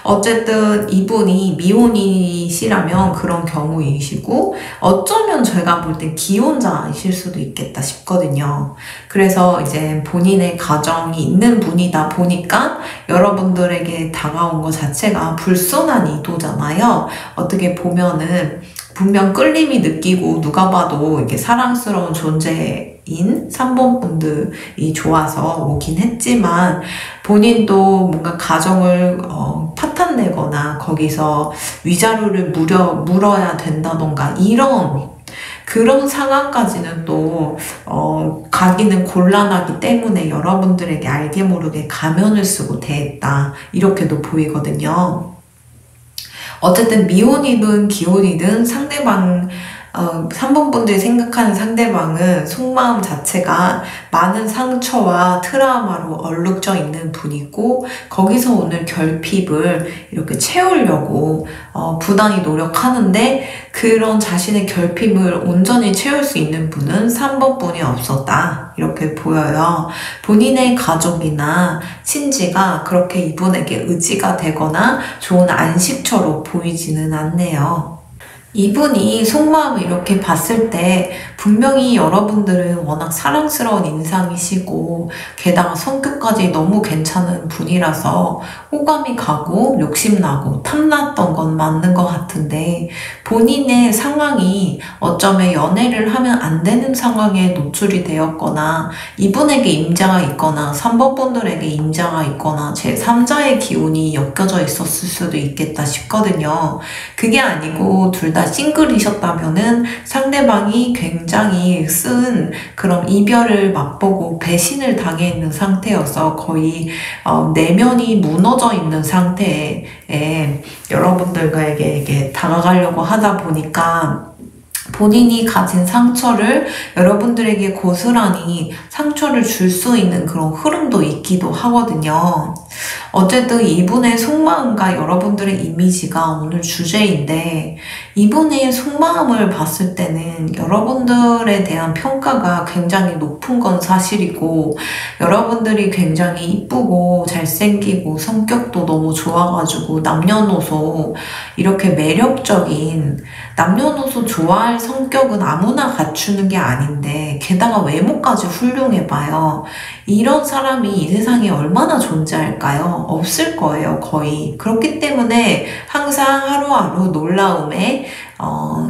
어쨌든 이분이 미혼이시라면 그런 경우이시고 어쩌면 제가 볼 땐 기혼자이실 수도 있겠다 싶거든요. 그래서 이제 본인의 가정이 있는 분이다 보니까 여러분들에게 다가온 것 자체가 불순한 이도잖아요. 어떻게 보면은 분명 끌림이 느끼고 누가 봐도 이렇게 사랑스러운 존재인 3번 분들이 좋아서 오긴 했지만 본인도 뭔가 가정을 파탄내거나 거기서 위자료를 물어야 된다던가 이런 그런 상황까지는 또 가기는 곤란하기 때문에 여러분들에게 알게 모르게 가면을 쓰고 대했다 이렇게도 보이거든요. 어쨌든 미혼이든 기혼이든 상대방 3번 분들이 생각하는 상대방은 속마음 자체가 많은 상처와 트라우마로 얼룩져 있는 분이고 거기서 오는 결핍을 이렇게 채우려고 부단히 노력하는데 그런 자신의 결핍을 온전히 채울 수 있는 분은 3번 분이 없었다 이렇게 보여요. 본인의 가족이나 친지가 그렇게 이분에게 의지가 되거나 좋은 안식처로 보이지는 않네요. 이분이 속마음을 이렇게 봤을 때 분명히 여러분들은 워낙 사랑스러운 인상이시고 게다가 성격까지 너무 괜찮은 분이라서 호감이 가고 욕심나고 탐났던 건 맞는 것 같은데 본인의 상황이 어쩌면 연애를 하면 안 되는 상황에 노출이 되었거나 이분에게 임자가 있거나 3번 분들에게 임자가 있거나 제3자의 기운이 엮여져 있었을 수도 있겠다 싶거든요. 그게 아니고 둘 다 싱글이셨다면은 상대방이 굉장히 쓴 그런 이별을 맛보고 배신을 당해 있는 상태여서 거의 내면이 무너져 있는 상태에 여러분들에게 다가가려고 하다 보니까 본인이 가진 상처를 여러분들에게 고스란히 상처를 줄 수 있는 그런 흐름도 있기도 하거든요. 어쨌든 이분의 속마음과 여러분들의 이미지가 오늘 주제인데 이분의 속마음을 봤을 때는 여러분들에 대한 평가가 굉장히 높은 건 사실이고, 여러분들이 굉장히 이쁘고 잘생기고 성격도 너무 좋아가지고 남녀노소 이렇게 매력적인, 남녀노소 좋아할 성격은 아무나 갖추는 게 아닌데 게다가 외모까지 훌륭해봐요. 이런 사람이 이 세상에 얼마나 존재할까요? 없을 거예요, 거의. 그렇기 때문에 항상 하루하루 놀라움의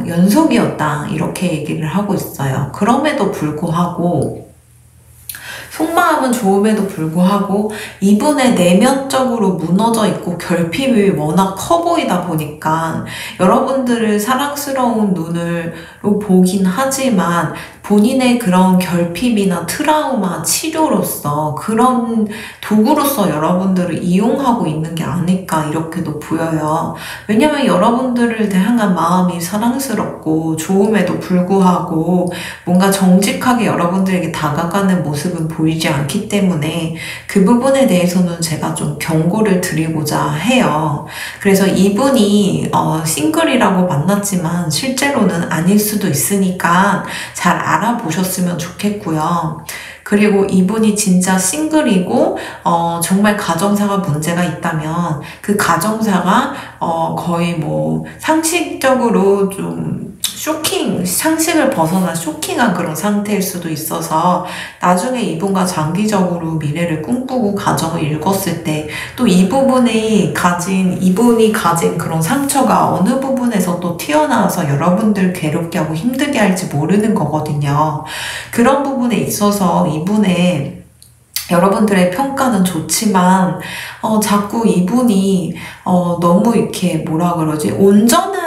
연속이었다, 이렇게 얘기를 하고 있어요. 그럼에도 불구하고 속마음은 좋음에도 불구하고 이분의 내면적으로 무너져 있고 결핍이 워낙 커 보이다 보니까 여러분들을 사랑스러운 눈으로 보긴 하지만 본인의 그런 결핍이나 트라우마 치료로서, 그런 도구로서 여러분들을 이용하고 있는 게 아닐까, 이렇게도 보여요. 왜냐면 여러분들을 향한 마음이 사랑스럽고 좋음에도 불구하고 뭔가 정직하게 여러분들에게 다가가는 모습은 보이지 않기 때문에 그 부분에 대해서는 제가 좀 경고를 드리고자 해요. 그래서 이분이 싱글이라고 만났지만 실제로는 아닐 수도 있으니까 잘 알아보셨으면 좋겠고요. 그리고 이분이 진짜 싱글이고 정말 가정사가 문제가 있다면 그 가정사가 거의 뭐 상식적으로 좀 상식을 벗어난 쇼킹한 그런 상태일 수도 있어서 나중에 이분과 장기적으로 미래를 꿈꾸고 가정을 일궜을 때 또 이분이 가진 그런 상처가 어느 부분에서 또 튀어나와서 여러분들 괴롭게 하고 힘들게 할지 모르는 거거든요. 그런 부분에 있어서 이분의 여러분들의 평가는 좋지만 자꾸 이분이 너무 이렇게 뭐라 그러지, 온전해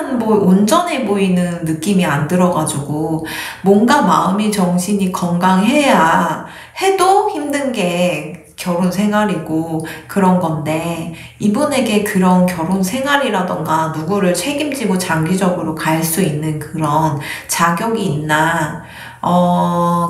보이는 느낌이 안 들어가지고 뭔가 마음이 정신이 건강해야 해도 힘든 게 결혼 생활이고 그런 건데, 이분에게 그런 결혼 생활이라던가 누구를 책임지고 장기적으로 갈 수 있는 그런 자격이 있나,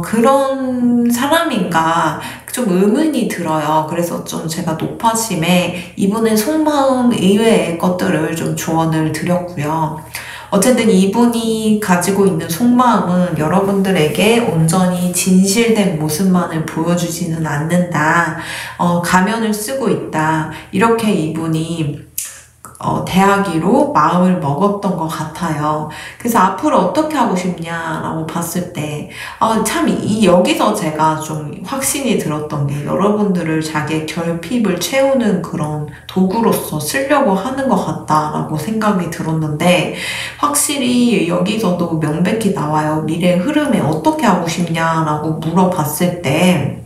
그런 사람인가 좀 의문이 들어요. 그래서 좀 제가 높아짐에 이분의 속마음 이외의 것들을 좀 조언을 드렸고요. 어쨌든 이분이 가지고 있는 속마음은 여러분들에게 온전히 진실된 모습만을 보여주지는 않는다. 가면을 쓰고 있다. 이렇게 이분이 대하기로 마음을 먹었던 것 같아요. 그래서 앞으로 어떻게 하고 싶냐라고 봤을 때, 여기서 제가 좀 확신이 들었던 게, 여러분들을 자기의 결핍을 채우는 그런 도구로서 쓰려고 하는 것 같다라고 생각이 들었는데, 확실히 여기서도 명백히 나와요. 미래 흐름에 어떻게 하고 싶냐라고 물어봤을 때,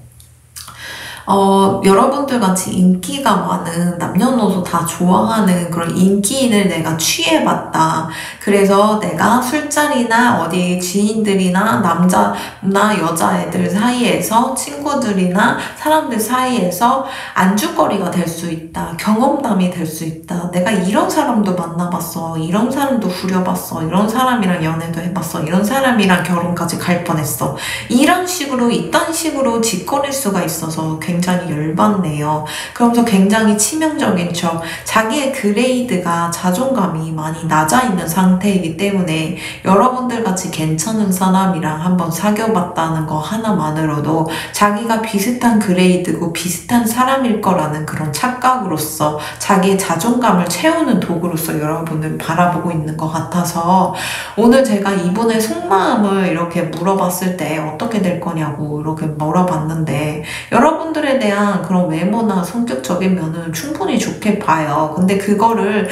여러분들 같이 인기가 많은, 남녀노소 다 좋아하는 그런 인기인을 내가 취해봤다. 그래서 내가 술자리나 어디 지인들이나 남자나 여자애들 사이에서, 친구들이나 사람들 사이에서 안주거리가 될 수 있다. 경험담이 될 수 있다. 내가 이런 사람도 만나봤어. 이런 사람도 후려봤어. 이런 사람이랑 연애도 해봤어. 이런 사람이랑 결혼까지 갈 뻔했어. 이런 식으로, 이딴 식으로 짓거릴 수가 있어서 굉장히 열받네요. 그러면서 굉장히 치명적인 척, 자기의 그레이드가, 자존감이 많이 낮아 있는 상태이기 때문에 여러분들 같이 괜찮은 사람이랑 한번 사귀어봤다는 거 하나만으로도 자기가 비슷한 그레이드고 비슷한 사람일 거라는 그런 착각으로서 자기의 자존감을 채우는 도구로서 여러분을 바라보고 있는 것 같아서, 오늘 제가 이분의 속마음을 이렇게 물어봤을 때 어떻게 될 거냐고 이렇게 물어봤는데, 여러분들에 대한 그런 외모나 성격적인 면은 충분히 좋게 봐요. 근데 그거를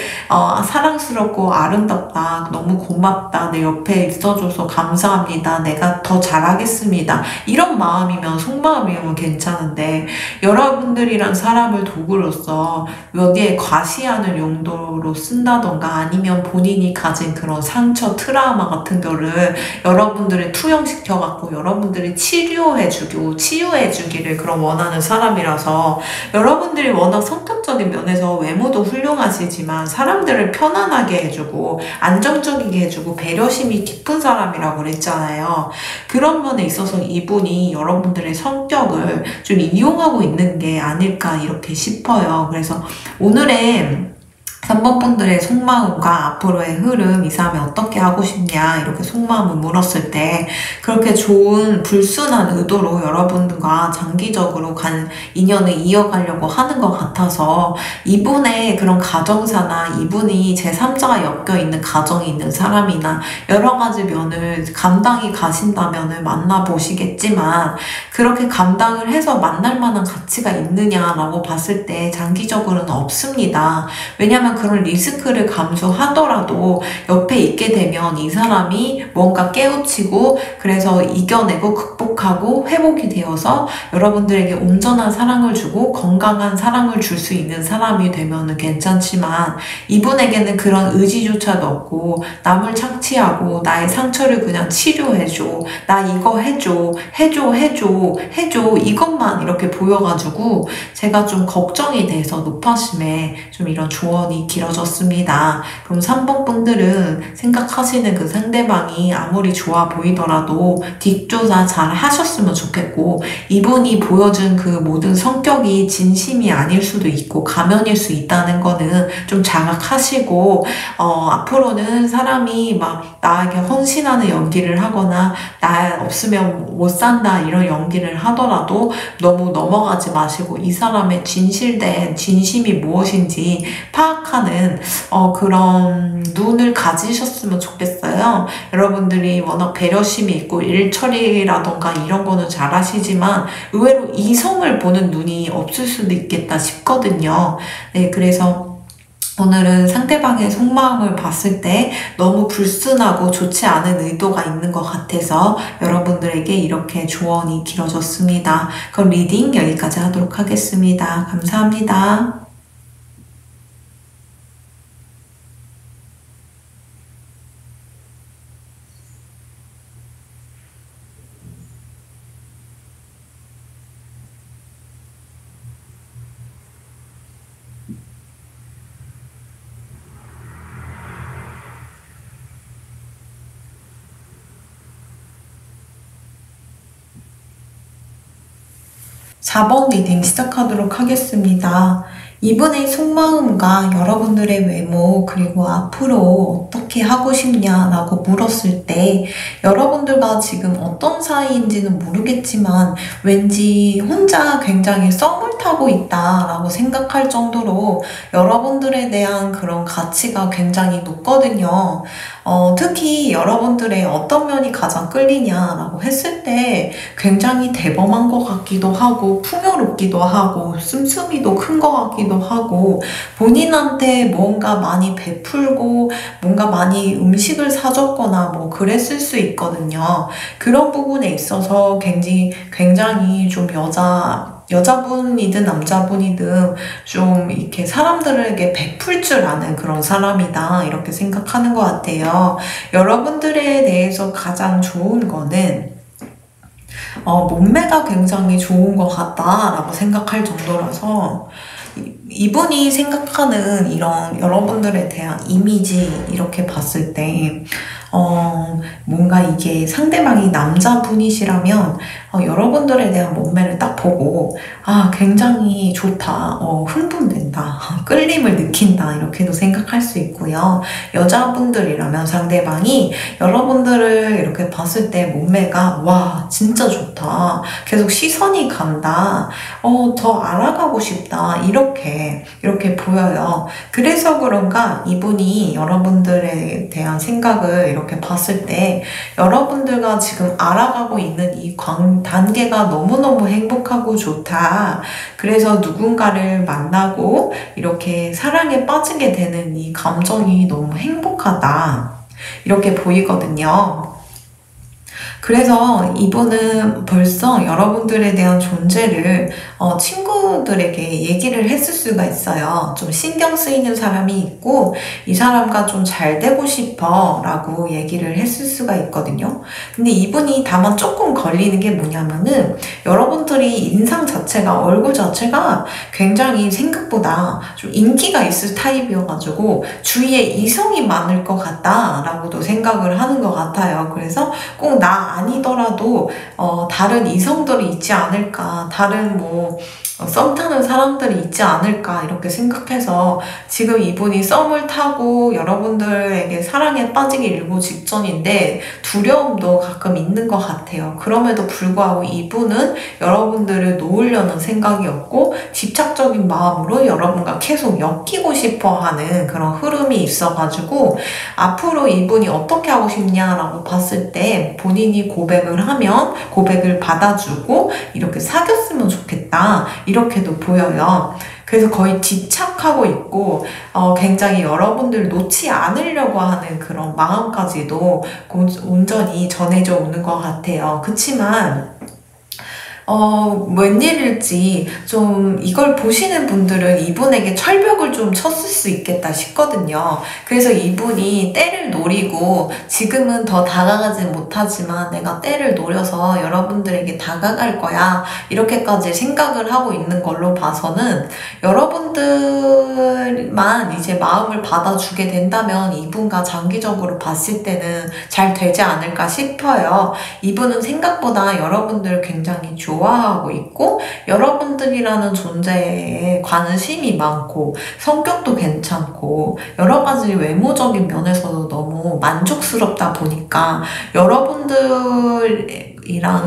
사랑스럽고 아름답다, 너무 고맙다, 내 옆에 있어줘서 감사합니다, 내가 더 잘하겠습니다, 이런 마음이면, 속마음이면 괜찮은데, 여러분들이란 사람을 도구로서 여기에 과시하는 용도로 쓴다던가, 아니면 본인이 가진 그런 상처, 트라우마 같은 거를 여러분들을 투영시켜갖고 여러분들이 치유해주기를 그런 원하는 사람이라서, 여러분들이 워낙 성격적인 면에서 외모도 훌륭하시지만 사람들을 편안하게 해주고 안정적이게 해주고 배려심이 깊은 사람이라고 그랬잖아요. 그런 면에 있어서 이분이 여러분들의 성격을 좀 이용하고 있는 게 아닐까 이렇게 싶어요. 그래서 오늘의 3번 분들의 속마음과 앞으로의 흐름, 이 사람이 어떻게 하고 싶냐 이렇게 속마음을 물었을 때 그렇게 좋은 불순한 의도로 여러분들과 장기적으로 인연을 이어가려고 하는 것 같아서 이분의 그런 가정사나 이분이 제3자가 엮여있는 가정이 있는 사람이나 여러 가지 면을 감당이 가신다면 만나보시겠지만 그렇게 감당을 해서 만날 만한 가치가 있느냐라고 봤을 때 장기적으로는 없습니다. 왜냐면 그런 리스크를 감수하더라도 옆에 있게 되면 이 사람이 뭔가 깨우치고 그래서 이겨내고 극복하고 회복이 되어서 여러분들에게 온전한 사랑을 주고 건강한 사랑을 줄 수 있는 사람이 되면 괜찮지만 이분에게는 그런 의지조차도 없고 남을 착취하고 나의 상처를 그냥 치료해줘, 나 이거 해줘 이것만 이렇게 보여가지고 제가 좀 걱정이 돼서 노파심에 좀 이런 조언이 길어졌습니다. 그럼 3번 분들은 생각하시는 그 상대방이 아무리 좋아 보이더라도 뒷조사 잘 하셨으면 좋겠고 이분이 보여준 그 모든 성격이 진심이 아닐 수도 있고 가면일 수 있다는 거는 좀 자각하시고 앞으로는 사람이 막 나에게 헌신하는 연기를 하거나 나 없으면 못 산다 이런 연기를 하더라도 너무 넘어가지 마시고 이 사람의 진실된 진심이 무엇인지 파악하는 그런 눈을 가지셨으면 좋겠어요. 여러분들이 워낙 배려심이 있고 일 처리라던가 이런 거는 잘 하시지만 의외로 이성을 보는 눈이 없을 수도 있겠다 싶거든요. 네, 그래서 오늘은 상대방의 속마음을 봤을 때 너무 불순하고 좋지 않은 의도가 있는 것 같아서 여러분들에게 이렇게 조언이 길어졌습니다. 그럼 리딩 여기까지 하도록 하겠습니다. 감사합니다. 4번 리딩 시작하도록 하겠습니다. 이분의 속마음과 여러분들의 외모 그리고 앞으로 어떻게 하고 싶냐라고 물었을 때 여러분들과 지금 어떤 사이인지는 모르겠지만 왠지 혼자 굉장히 썸을 타고 있다라고 생각할 정도로 여러분들에 대한 그런 가치가 굉장히 높거든요. 특히 여러분들의 어떤 면이 가장 끌리냐라고 했을 때 굉장히 대범한 것 같기도 하고 풍요롭기도 하고 씀씀이도 큰 것 같기도 하고 본인한테 뭔가 많이 베풀고 뭔가 많이 음식을 사줬거나 뭐 그랬을 수 있거든요. 그런 부분에 있어서 굉장히 좀 여자분이든 남자분이든 좀 이렇게 사람들에게 베풀 줄 아는 그런 사람이다 이렇게 생각하는 것 같아요. 여러분들에 대해서 가장 좋은 거는 몸매가 굉장히 좋은 것 같다라고 생각할 정도라서 이분이 생각하는 이런 여러분들에 대한 이미지 이렇게 봤을 때 뭔가 이게 상대방이 남자분이시라면 여러분들에 대한 몸매를 딱 보고 굉장히 좋다, 흥분된다, 끌림을 느낀다 이렇게도 생각할 수 있고요. 여자분들이라면 상대방이 여러분들을 이렇게 봤을 때 몸매가 와 진짜 좋다, 계속 시선이 간다, 더 알아가고 싶다 이렇게 보여요. 그래서 그런가 이분이 여러분들에 대한 생각을 이렇게 봤을 때 여러분들과 지금 알아가고 있는 이 단계가 너무너무 행복하고 좋다. 그래서 누군가를 만나고 이렇게 사랑에 빠지게 되는 이 감정이 너무 행복하다. 이렇게 보이거든요. 그래서 이분은 벌써 여러분들에 대한 존재를 친구들에게 얘기를 했을 수가 있어요. 좀 신경 쓰이는 사람이 있고 이 사람과 좀 잘 되고 싶어 라고 얘기를 했을 수가 있거든요. 근데 이분이 다만 조금 걸리는 게 뭐냐면은 여러분들이 인상 자체가 얼굴 자체가 굉장히 생각보다 좀 인기가 있을 타입이어가지고 주위에 이성이 많을 것 같다 라고도 생각을 하는 것 같아요. 그래서 꼭 나 아니더라도 다른 이성들이 있지 않을까, 다른 뭐 썸 타는 사람들이 있지 않을까 이렇게 생각해서 지금 이분이 썸을 타고 여러분들에게 사랑에 빠지기 일보 직전인데 두려움도 가끔 있는 것 같아요. 그럼에도 불구하고 이분은 여러분들을 놓으려는 생각이었고 집착적인 마음으로 여러분과 계속 엮이고 싶어 하는 그런 흐름이 있어가지고 앞으로 이분이 어떻게 하고 싶냐라고 봤을 때 본인이 고백을 하면 고백을 받아주고 이렇게 사귀었으면 좋겠다. 이렇게도 보여요. 그래서 거의 집착하고 있고 굉장히 여러분들 놓지 않으려고 하는 그런 마음까지도 온전히 전해져 오는 것 같아요. 그치만 웬일일지 좀 이걸 보시는 분들은 이분에게 철벽을 좀 쳤을 수 있겠다 싶거든요. 그래서 이분이 때를 노리고 지금은 더 다가가지 못하지만 내가 때를 노려서 여러분들에게 다가갈 거야 이렇게까지 생각을 하고 있는 걸로 봐서는 여러분들만 이제 마음을 받아주게 된다면 이분과 장기적으로 봤을 때는 잘 되지 않을까 싶어요. 이분은 생각보다 여러분들을 굉장히 좋아하고 있고 여러분들이라는 존재에 관심이 많고 성격도 괜찮고 여러 가지 외모적인 면에서도 너무 만족스럽다 보니까 여러분들이랑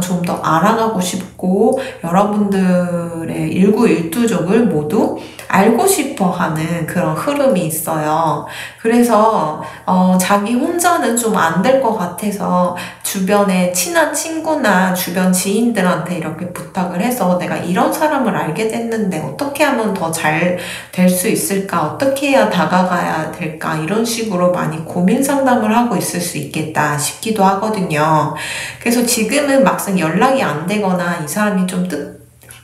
좀 더 알아가고 싶고 여러분들의 일구일투족을 모두 알고 싶어 하는 그런 흐름이 있어요. 그래서 자기 혼자는 좀 안 될 것 같아서 주변에 친한 친구나 주변 지인들한테 이렇게 부탁을 해서 내가 이런 사람을 알게 됐는데 어떻게 하면 더 잘 될 수 있을까? 어떻게 해야 다가가야 될까? 이런 식으로 많이 고민 상담을 하고 있을 수 있겠다 싶기도 하거든요. 그래서 지금은 막상 연락이 안 되거나 이 사람이 좀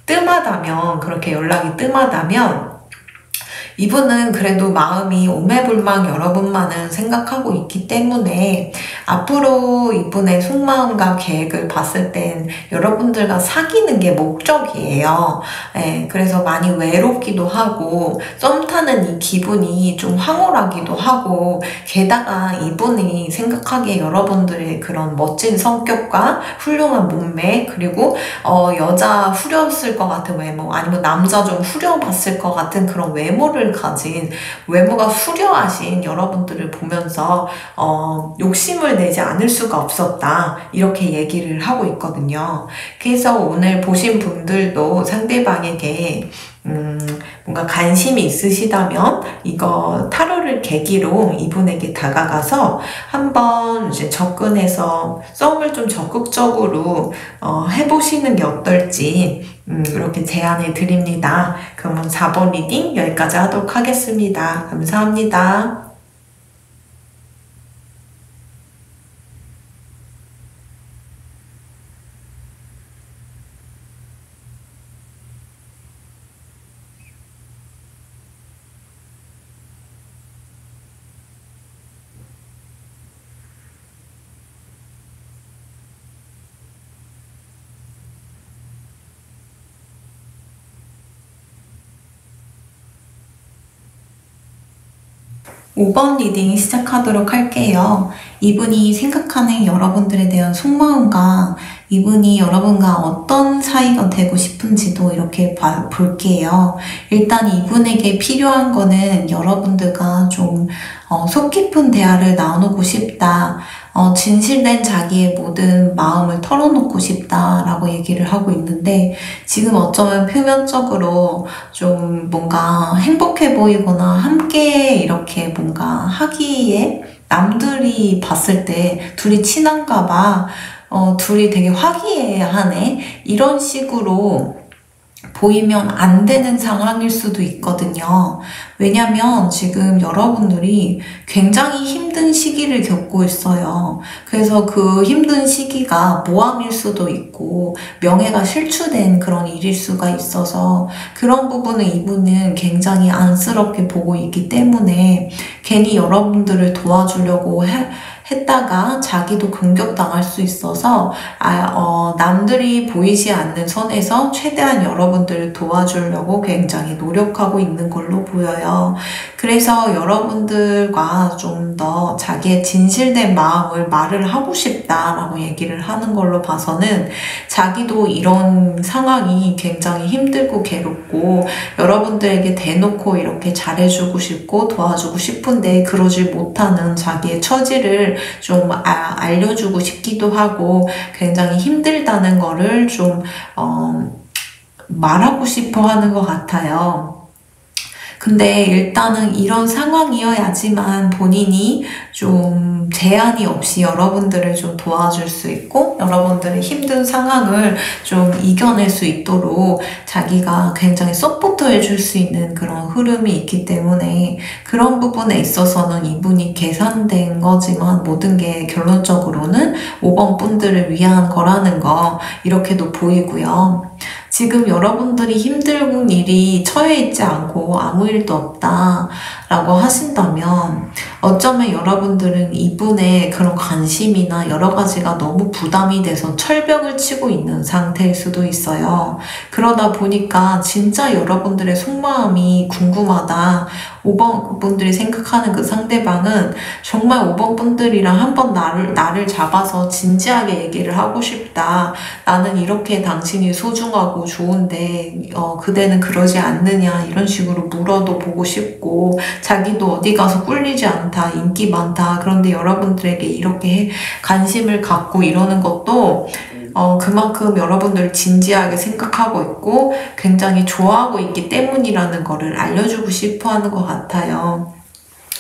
뜸하다면 그렇게 연락이 뜸하다면 이분은 그래도 마음이 오매불망 여러분만을 생각하고 있기 때문에 앞으로 이분의 속마음과 계획을 봤을 땐 여러분들과 사귀는 게 목적이에요. 그래서 많이 외롭기도 하고 썸 타는 이 기분이 좀 황홀하기도 하고 게다가 이분이 생각하기에 여러분들의 그런 멋진 성격과 훌륭한 몸매 그리고 여자 후렸을 것 같은 외모 아니면 남자 좀 후려봤을 것 같은 그런 외모를 가진 외모가 수려하신 여러분들을 보면서 욕심을 내지 않을 수가 없었다 이렇게 얘기를 하고 있거든요. 그래서 오늘 보신 분들도 상대방에게 뭔가 관심이 있으시다면 이거 타로를 계기로 이분에게 다가가서 한번 이제 접근해서 썸을 좀 적극적으로 해보시는 게 어떨지 이렇게 제안을 드립니다. 그러면 4번 리딩 여기까지 하도록 하겠습니다. 감사합니다. 5번 리딩 시작하도록 할게요. 이분이 생각하는 여러분들에 대한 속마음과 이분이 여러분과 어떤 사이가 되고 싶은지도 이렇게 볼게요. 일단 이분에게 필요한 거는 여러분들과 좀 속 깊은 대화를 나누고 싶다. 진실된 자기의 모든 마음을 털어놓고 싶다라고 얘기를 하고 있는데 지금 어쩌면 표면적으로 좀 뭔가 행복해 보이거나 함께 이렇게 뭔가 하기에 남들이 봤을 때 둘이 친한가 봐. 둘이 되게 화기애애하네. 이런 식으로 보이면 안 되는 상황일 수도 있거든요. 왜냐면 지금 여러분들이 굉장히 힘든 시기를 겪고 있어요. 그래서 그 힘든 시기가 모함일 수도 있고 명예가 실추된 그런 일일 수가 있어서 그런 부분을 이분은 굉장히 안쓰럽게 보고 있기 때문에 괜히 여러분들을 도와주려고 했다가 자기도 공격당할 수 있어서 남들이 보이지 않는 선에서 최대한 여러분들을 도와주려고 굉장히 노력하고 있는 걸로 보여요. 그래서 여러분들과 좀 더 자기의 진실된 마음을 말을 하고 싶다라고 얘기를 하는 걸로 봐서는 자기도 이런 상황이 굉장히 힘들고 괴롭고 여러분들에게 대놓고 이렇게 잘해주고 싶고 도와주고 싶은데 그러지 못하는 자기의 처지를 좀 알려주고 싶기도 하고 굉장히 힘들다는 거를 좀 말하고 싶어 하는 것 같아요. 근데 일단은 이런 상황이어야지만 본인이 좀 제한이 없이 여러분들을 좀 도와줄 수 있고 여러분들의 힘든 상황을 좀 이겨낼 수 있도록 자기가 굉장히 서포트 해줄 수 있는 그런 흐름이 있기 때문에 그런 부분에 있어서는 이분이 계산된 거지만 모든 게 결론적으로는 5번 분들을 위한 거라는 거 이렇게도 보이고요. 지금 여러분들이 힘든 일이 처해 있지 않고 아무 일도 없다 라고 하신다면 어쩌면 여러분들은 이분의 그런 관심이나 여러 가지가 너무 부담이 돼서 철벽을 치고 있는 상태일 수도 있어요. 그러다 보니까 진짜 여러분들의 속마음이 궁금하다. 5번 분들이 생각하는 그 상대방은 정말 5번 분들이랑 한번 나를 잡아서 진지하게 얘기를 하고 싶다. 나는 이렇게 당신이 소중하고 좋은데 그대는 그러지 않느냐 이런 식으로 물어도 보고 싶고 자기도 어디 가서 꿀리지 않다. 인기 많다. 그런데 여러분들에게 이렇게 관심을 갖고 이러는 것도 그만큼 여러분들 진지하게 생각하고 있고 굉장히 좋아하고 있기 때문이라는 거를 알려주고 싶어 하는 것 같아요.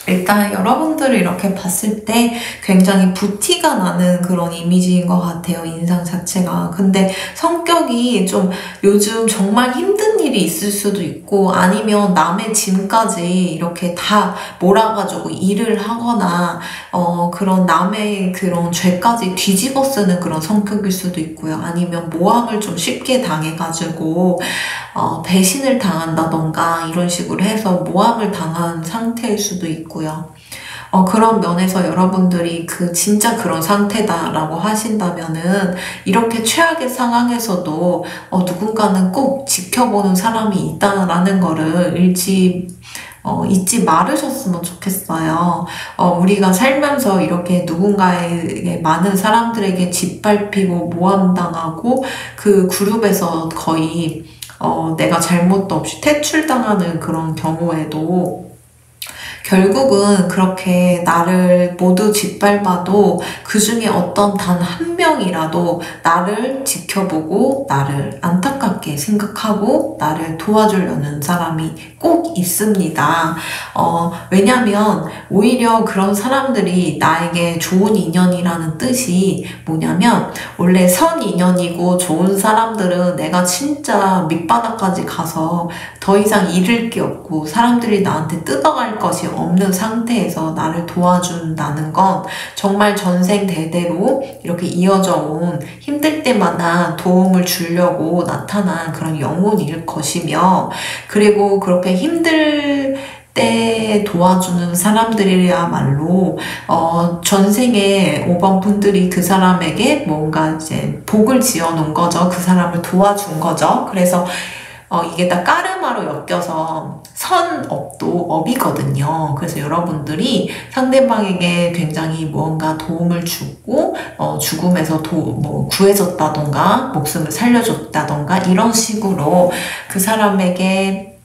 일단 여러분들을 이렇게 봤을 때 굉장히 부티가 나는 그런 이미지인 것 같아요. 인상 자체가. 근데 성격이 좀 요즘 정말 힘든 일이 있을 수도 있고 아니면 남의 짐까지 이렇게 다 몰아가지고 일을 하거나 그런 남의 그런 죄까지 뒤집어 쓰는 그런 성격일 수도 있고요. 아니면 모함을 좀 쉽게 당해가지고 배신을 당한다던가 이런 식으로 해서 모함을 당한 상태일 수도 있고요. 그런 면에서 여러분들이 진짜 그런 상태다라고 하신다면은 이렇게 최악의 상황에서도 누군가는 꼭 지켜보는 사람이 있다라는 거를 잊지 말으셨으면 좋겠어요. 우리가 살면서 이렇게 누군가에게 많은 사람들에게 짓밟히고 모함당하고 그 그룹에서 거의 내가 잘못도 없이 퇴출당하는 그런 경우에도 결국은 그렇게 나를 모두 짓밟아도 그 중에 어떤 단 한 명이라도 나를 지켜보고 나를 안타깝게 생각하고 나를 도와주려는 사람이 꼭 있습니다. 왜냐면 오히려 그런 사람들이 나에게 좋은 인연이라는 뜻이 뭐냐면 원래 선 인연이고 좋은 사람들은 내가 진짜 밑바닥까지 가서 더 이상 잃을 게 없고 사람들이 나한테 뜯어갈 것이 없는 상태에서 나를 도와준다는 건 정말 전생 대대로 이렇게 이어져 온 힘들 때마다 도움을 주려고 나타난 그런 영혼일 것이며 그리고 그렇게 힘들 때 도와주는 사람들이야말로 전생에 5번 분들이 그 사람에게 뭔가 이제 복을 지어 놓은 거죠. 그 사람을 도와준 거죠. 그래서 이게 다 까르마로 엮여서 선업도 업이거든요. 그래서 여러분들이 상대방에게 굉장히 무언가 도움을 주고 죽음에서 구해줬다던가 목숨을 살려줬다던가 이런 식으로 그 사람에게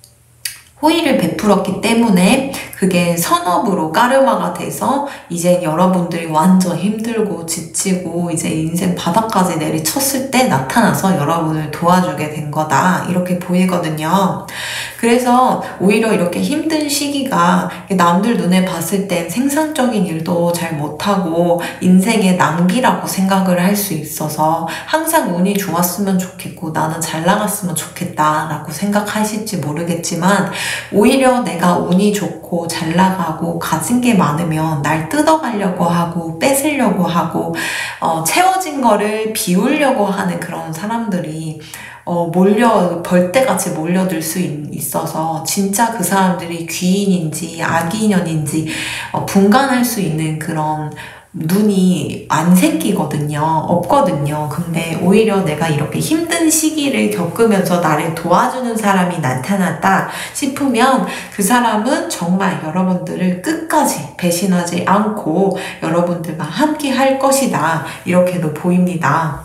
호의를 베풀었기 때문에 그게 선업으로 까르마가 돼서 이제 여러분들이 완전 힘들고 지치고 이제 인생 바닥까지 내리쳤을 때 나타나서 여러분을 도와주게 된 거다 이렇게 보이거든요. 그래서 오히려 이렇게 힘든 시기가 남들 눈에 봤을 땐 생산적인 일도 잘 못하고 인생의 낭비라고 생각을 할 수 있어서 항상 운이 좋았으면 좋겠고 나는 잘 나갔으면 좋겠다라고 생각하실지 모르겠지만 오히려 내가 운이 좋고 잘 나가고 가진 게 많으면 날 뜯어가려고 하고 뺏으려고 하고 채워진 거를 비우려고 하는 그런 사람들이 벌떼같이 몰려들 수 있어서 진짜 그 사람들이 귀인인지 악인연인지 분간할 수 있는 그런 눈이 안 생기거든요. 없거든요. 근데 오히려 내가 이렇게 힘든 시기를 겪으면서 나를 도와주는 사람이 나타났다 싶으면 그 사람은 정말 여러분들을 끝까지 배신하지 않고 여러분들과 함께 할 것이다. 이렇게도 보입니다.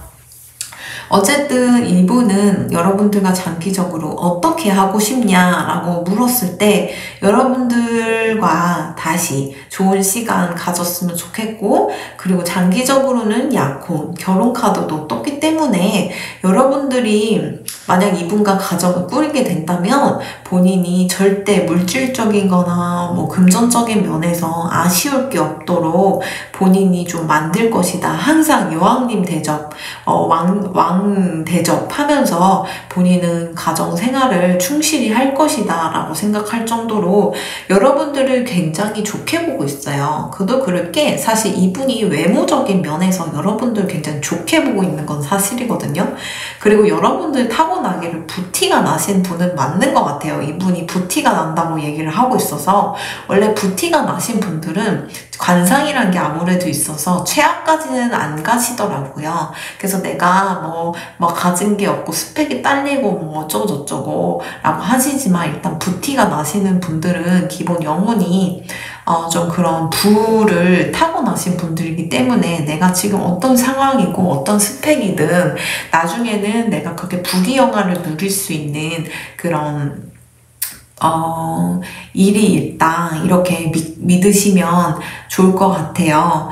어쨌든 이분은 여러분들과 장기적으로 어떻게 하고 싶냐라고 물었을 때 여러분들과 다시 좋은 시간 가졌으면 좋겠고, 그리고 장기적으로는 약혼, 결혼 카드도 떴기 때문에 여러분들이 만약 이분과 가정을 꾸리게 된다면 본인이 절대 물질적인 거나 뭐 금전적인 면에서 아쉬울 게 없도록 본인이 좀 만들 것이다. 항상 여왕님 대접, 왕 대접하면서 본인은 가정 생활을 충실히 할 것이다 라고 생각할 정도로 여러분들을 굉장히 좋게 보고 있어요. 그도 그럴 게 사실 이분이 외모적인 면에서 여러분들 굉장히 좋게 보고 있는 건 사실이거든요. 그리고 여러분들 타고나기를 부티가 나신 분은 맞는 것 같아요. 이분이 부티가 난다고 얘기를 하고 있어서, 원래 부티가 나신 분들은 관상이란 게 아무래도 있어서 최악까지는 안 가시더라고요. 그래서 내가 뭐 가진 게 없고 스펙이 딸리고 뭐 어쩌고저쩌고 라고 하시지만, 일단 부티가 나시는 분들은 기본 영혼이 좀 그런 부를 타고나신 분들이기 때문에 내가 지금 어떤 상황이고 어떤 스펙이든 나중에는 내가 그렇게 부귀영화를 누릴 수 있는 그런 일이 있다, 이렇게 믿으시면 좋을 것 같아요.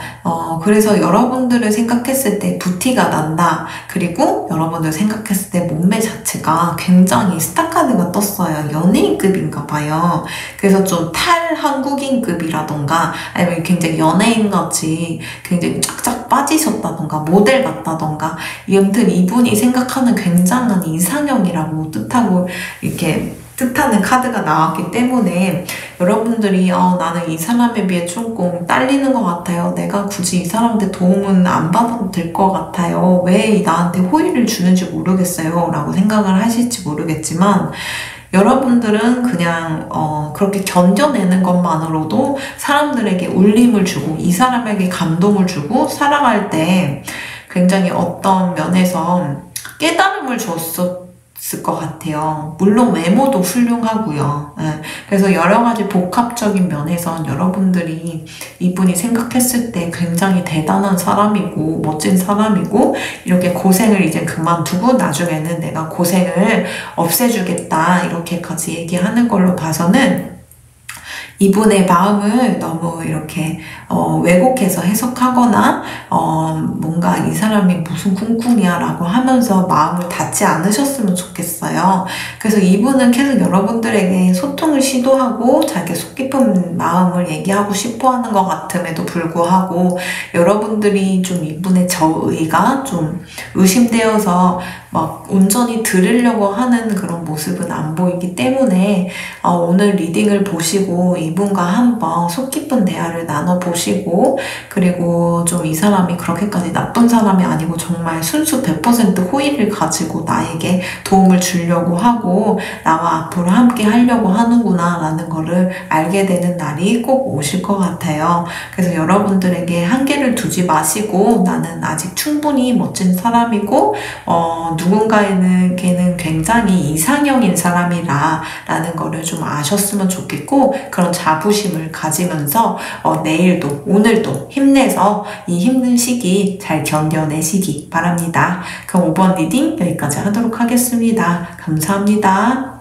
그래서 여러분들을 생각했을 때 부티가 난다. 그리고 여러분들 생각했을 때 몸매 자체가 굉장히 스타카드가 떴어요. 연예인급인가 봐요. 그래서 좀 탈한국인급이라던가 아니면 굉장히 연예인같이 굉장히 쫙쫙 빠지셨다던가 모델 같다던가, 아무튼 이분이 생각하는 굉장한 이상형이라고 뜻하는 카드가 나왔기 때문에 여러분들이 나는 이 사람에 비해 조금 딸리는 것 같아요. 내가 굳이 이 사람한테 도움은 안 받아도 될 것 같아요. 왜 나한테 호의를 주는지 모르겠어요 라고 생각을 하실지 모르겠지만, 여러분들은 그냥 그렇게 견뎌내는 것만으로도 사람들에게 울림을 주고 이 사람에게 감동을 주고 살아갈 때 굉장히 어떤 면에서 깨달음을 줬을 것 같아요. 물론 외모도 훌륭하고요. 그래서 여러 가지 복합적인 면에서 여러분들이 이분이 생각했을 때 굉장히 대단한 사람이고 멋진 사람이고, 이렇게 고생을 이제 그만두고 나중에는 내가 고생을 없애주겠다 이렇게까지 얘기하는 걸로 봐서는 이분의 마음을 너무 이렇게 왜곡해서 해석하거나 뭔가 이 사람이 무슨 쿵쿵이야 라고 하면서 마음을 닫지 않으셨으면 좋겠어요. 그래서 이분은 계속 여러분들에게 소통을 시도하고 자기 속 깊은 마음을 얘기하고 싶어 하는 것 같음에도 불구하고, 여러분들이 좀 이분의 저의가 좀 의심되어서 막 온전히 들으려고 하는 그런 모습은 안 보이기 때문에 오늘 리딩을 보시고 이분과 한번 속 깊은 대화를 나눠보시고, 그리고 좀 이 사람이 그렇게까지 나쁜 사람이 아니고 정말 순수 100% 호의를 가지고 나에게 도움을 주려고 하고 나와 앞으로 함께 하려고 하는구나 라는 거를 알게 되는 날이 꼭 오실 것 같아요. 그래서 여러분들에게 한계를 두지 마시고, 나는 아직 충분히 멋진 사람이고 누군가에는 걔는 굉장히 이상형인 사람이라 라는 거를 좀 아셨으면 좋겠고, 그런 자부심을 가지면서 내일도 오늘도 힘내서 이 힘든 시기 잘 견뎌내시기 바랍니다. 그럼 5번 리딩 여기까지 하도록 하겠습니다. 감사합니다.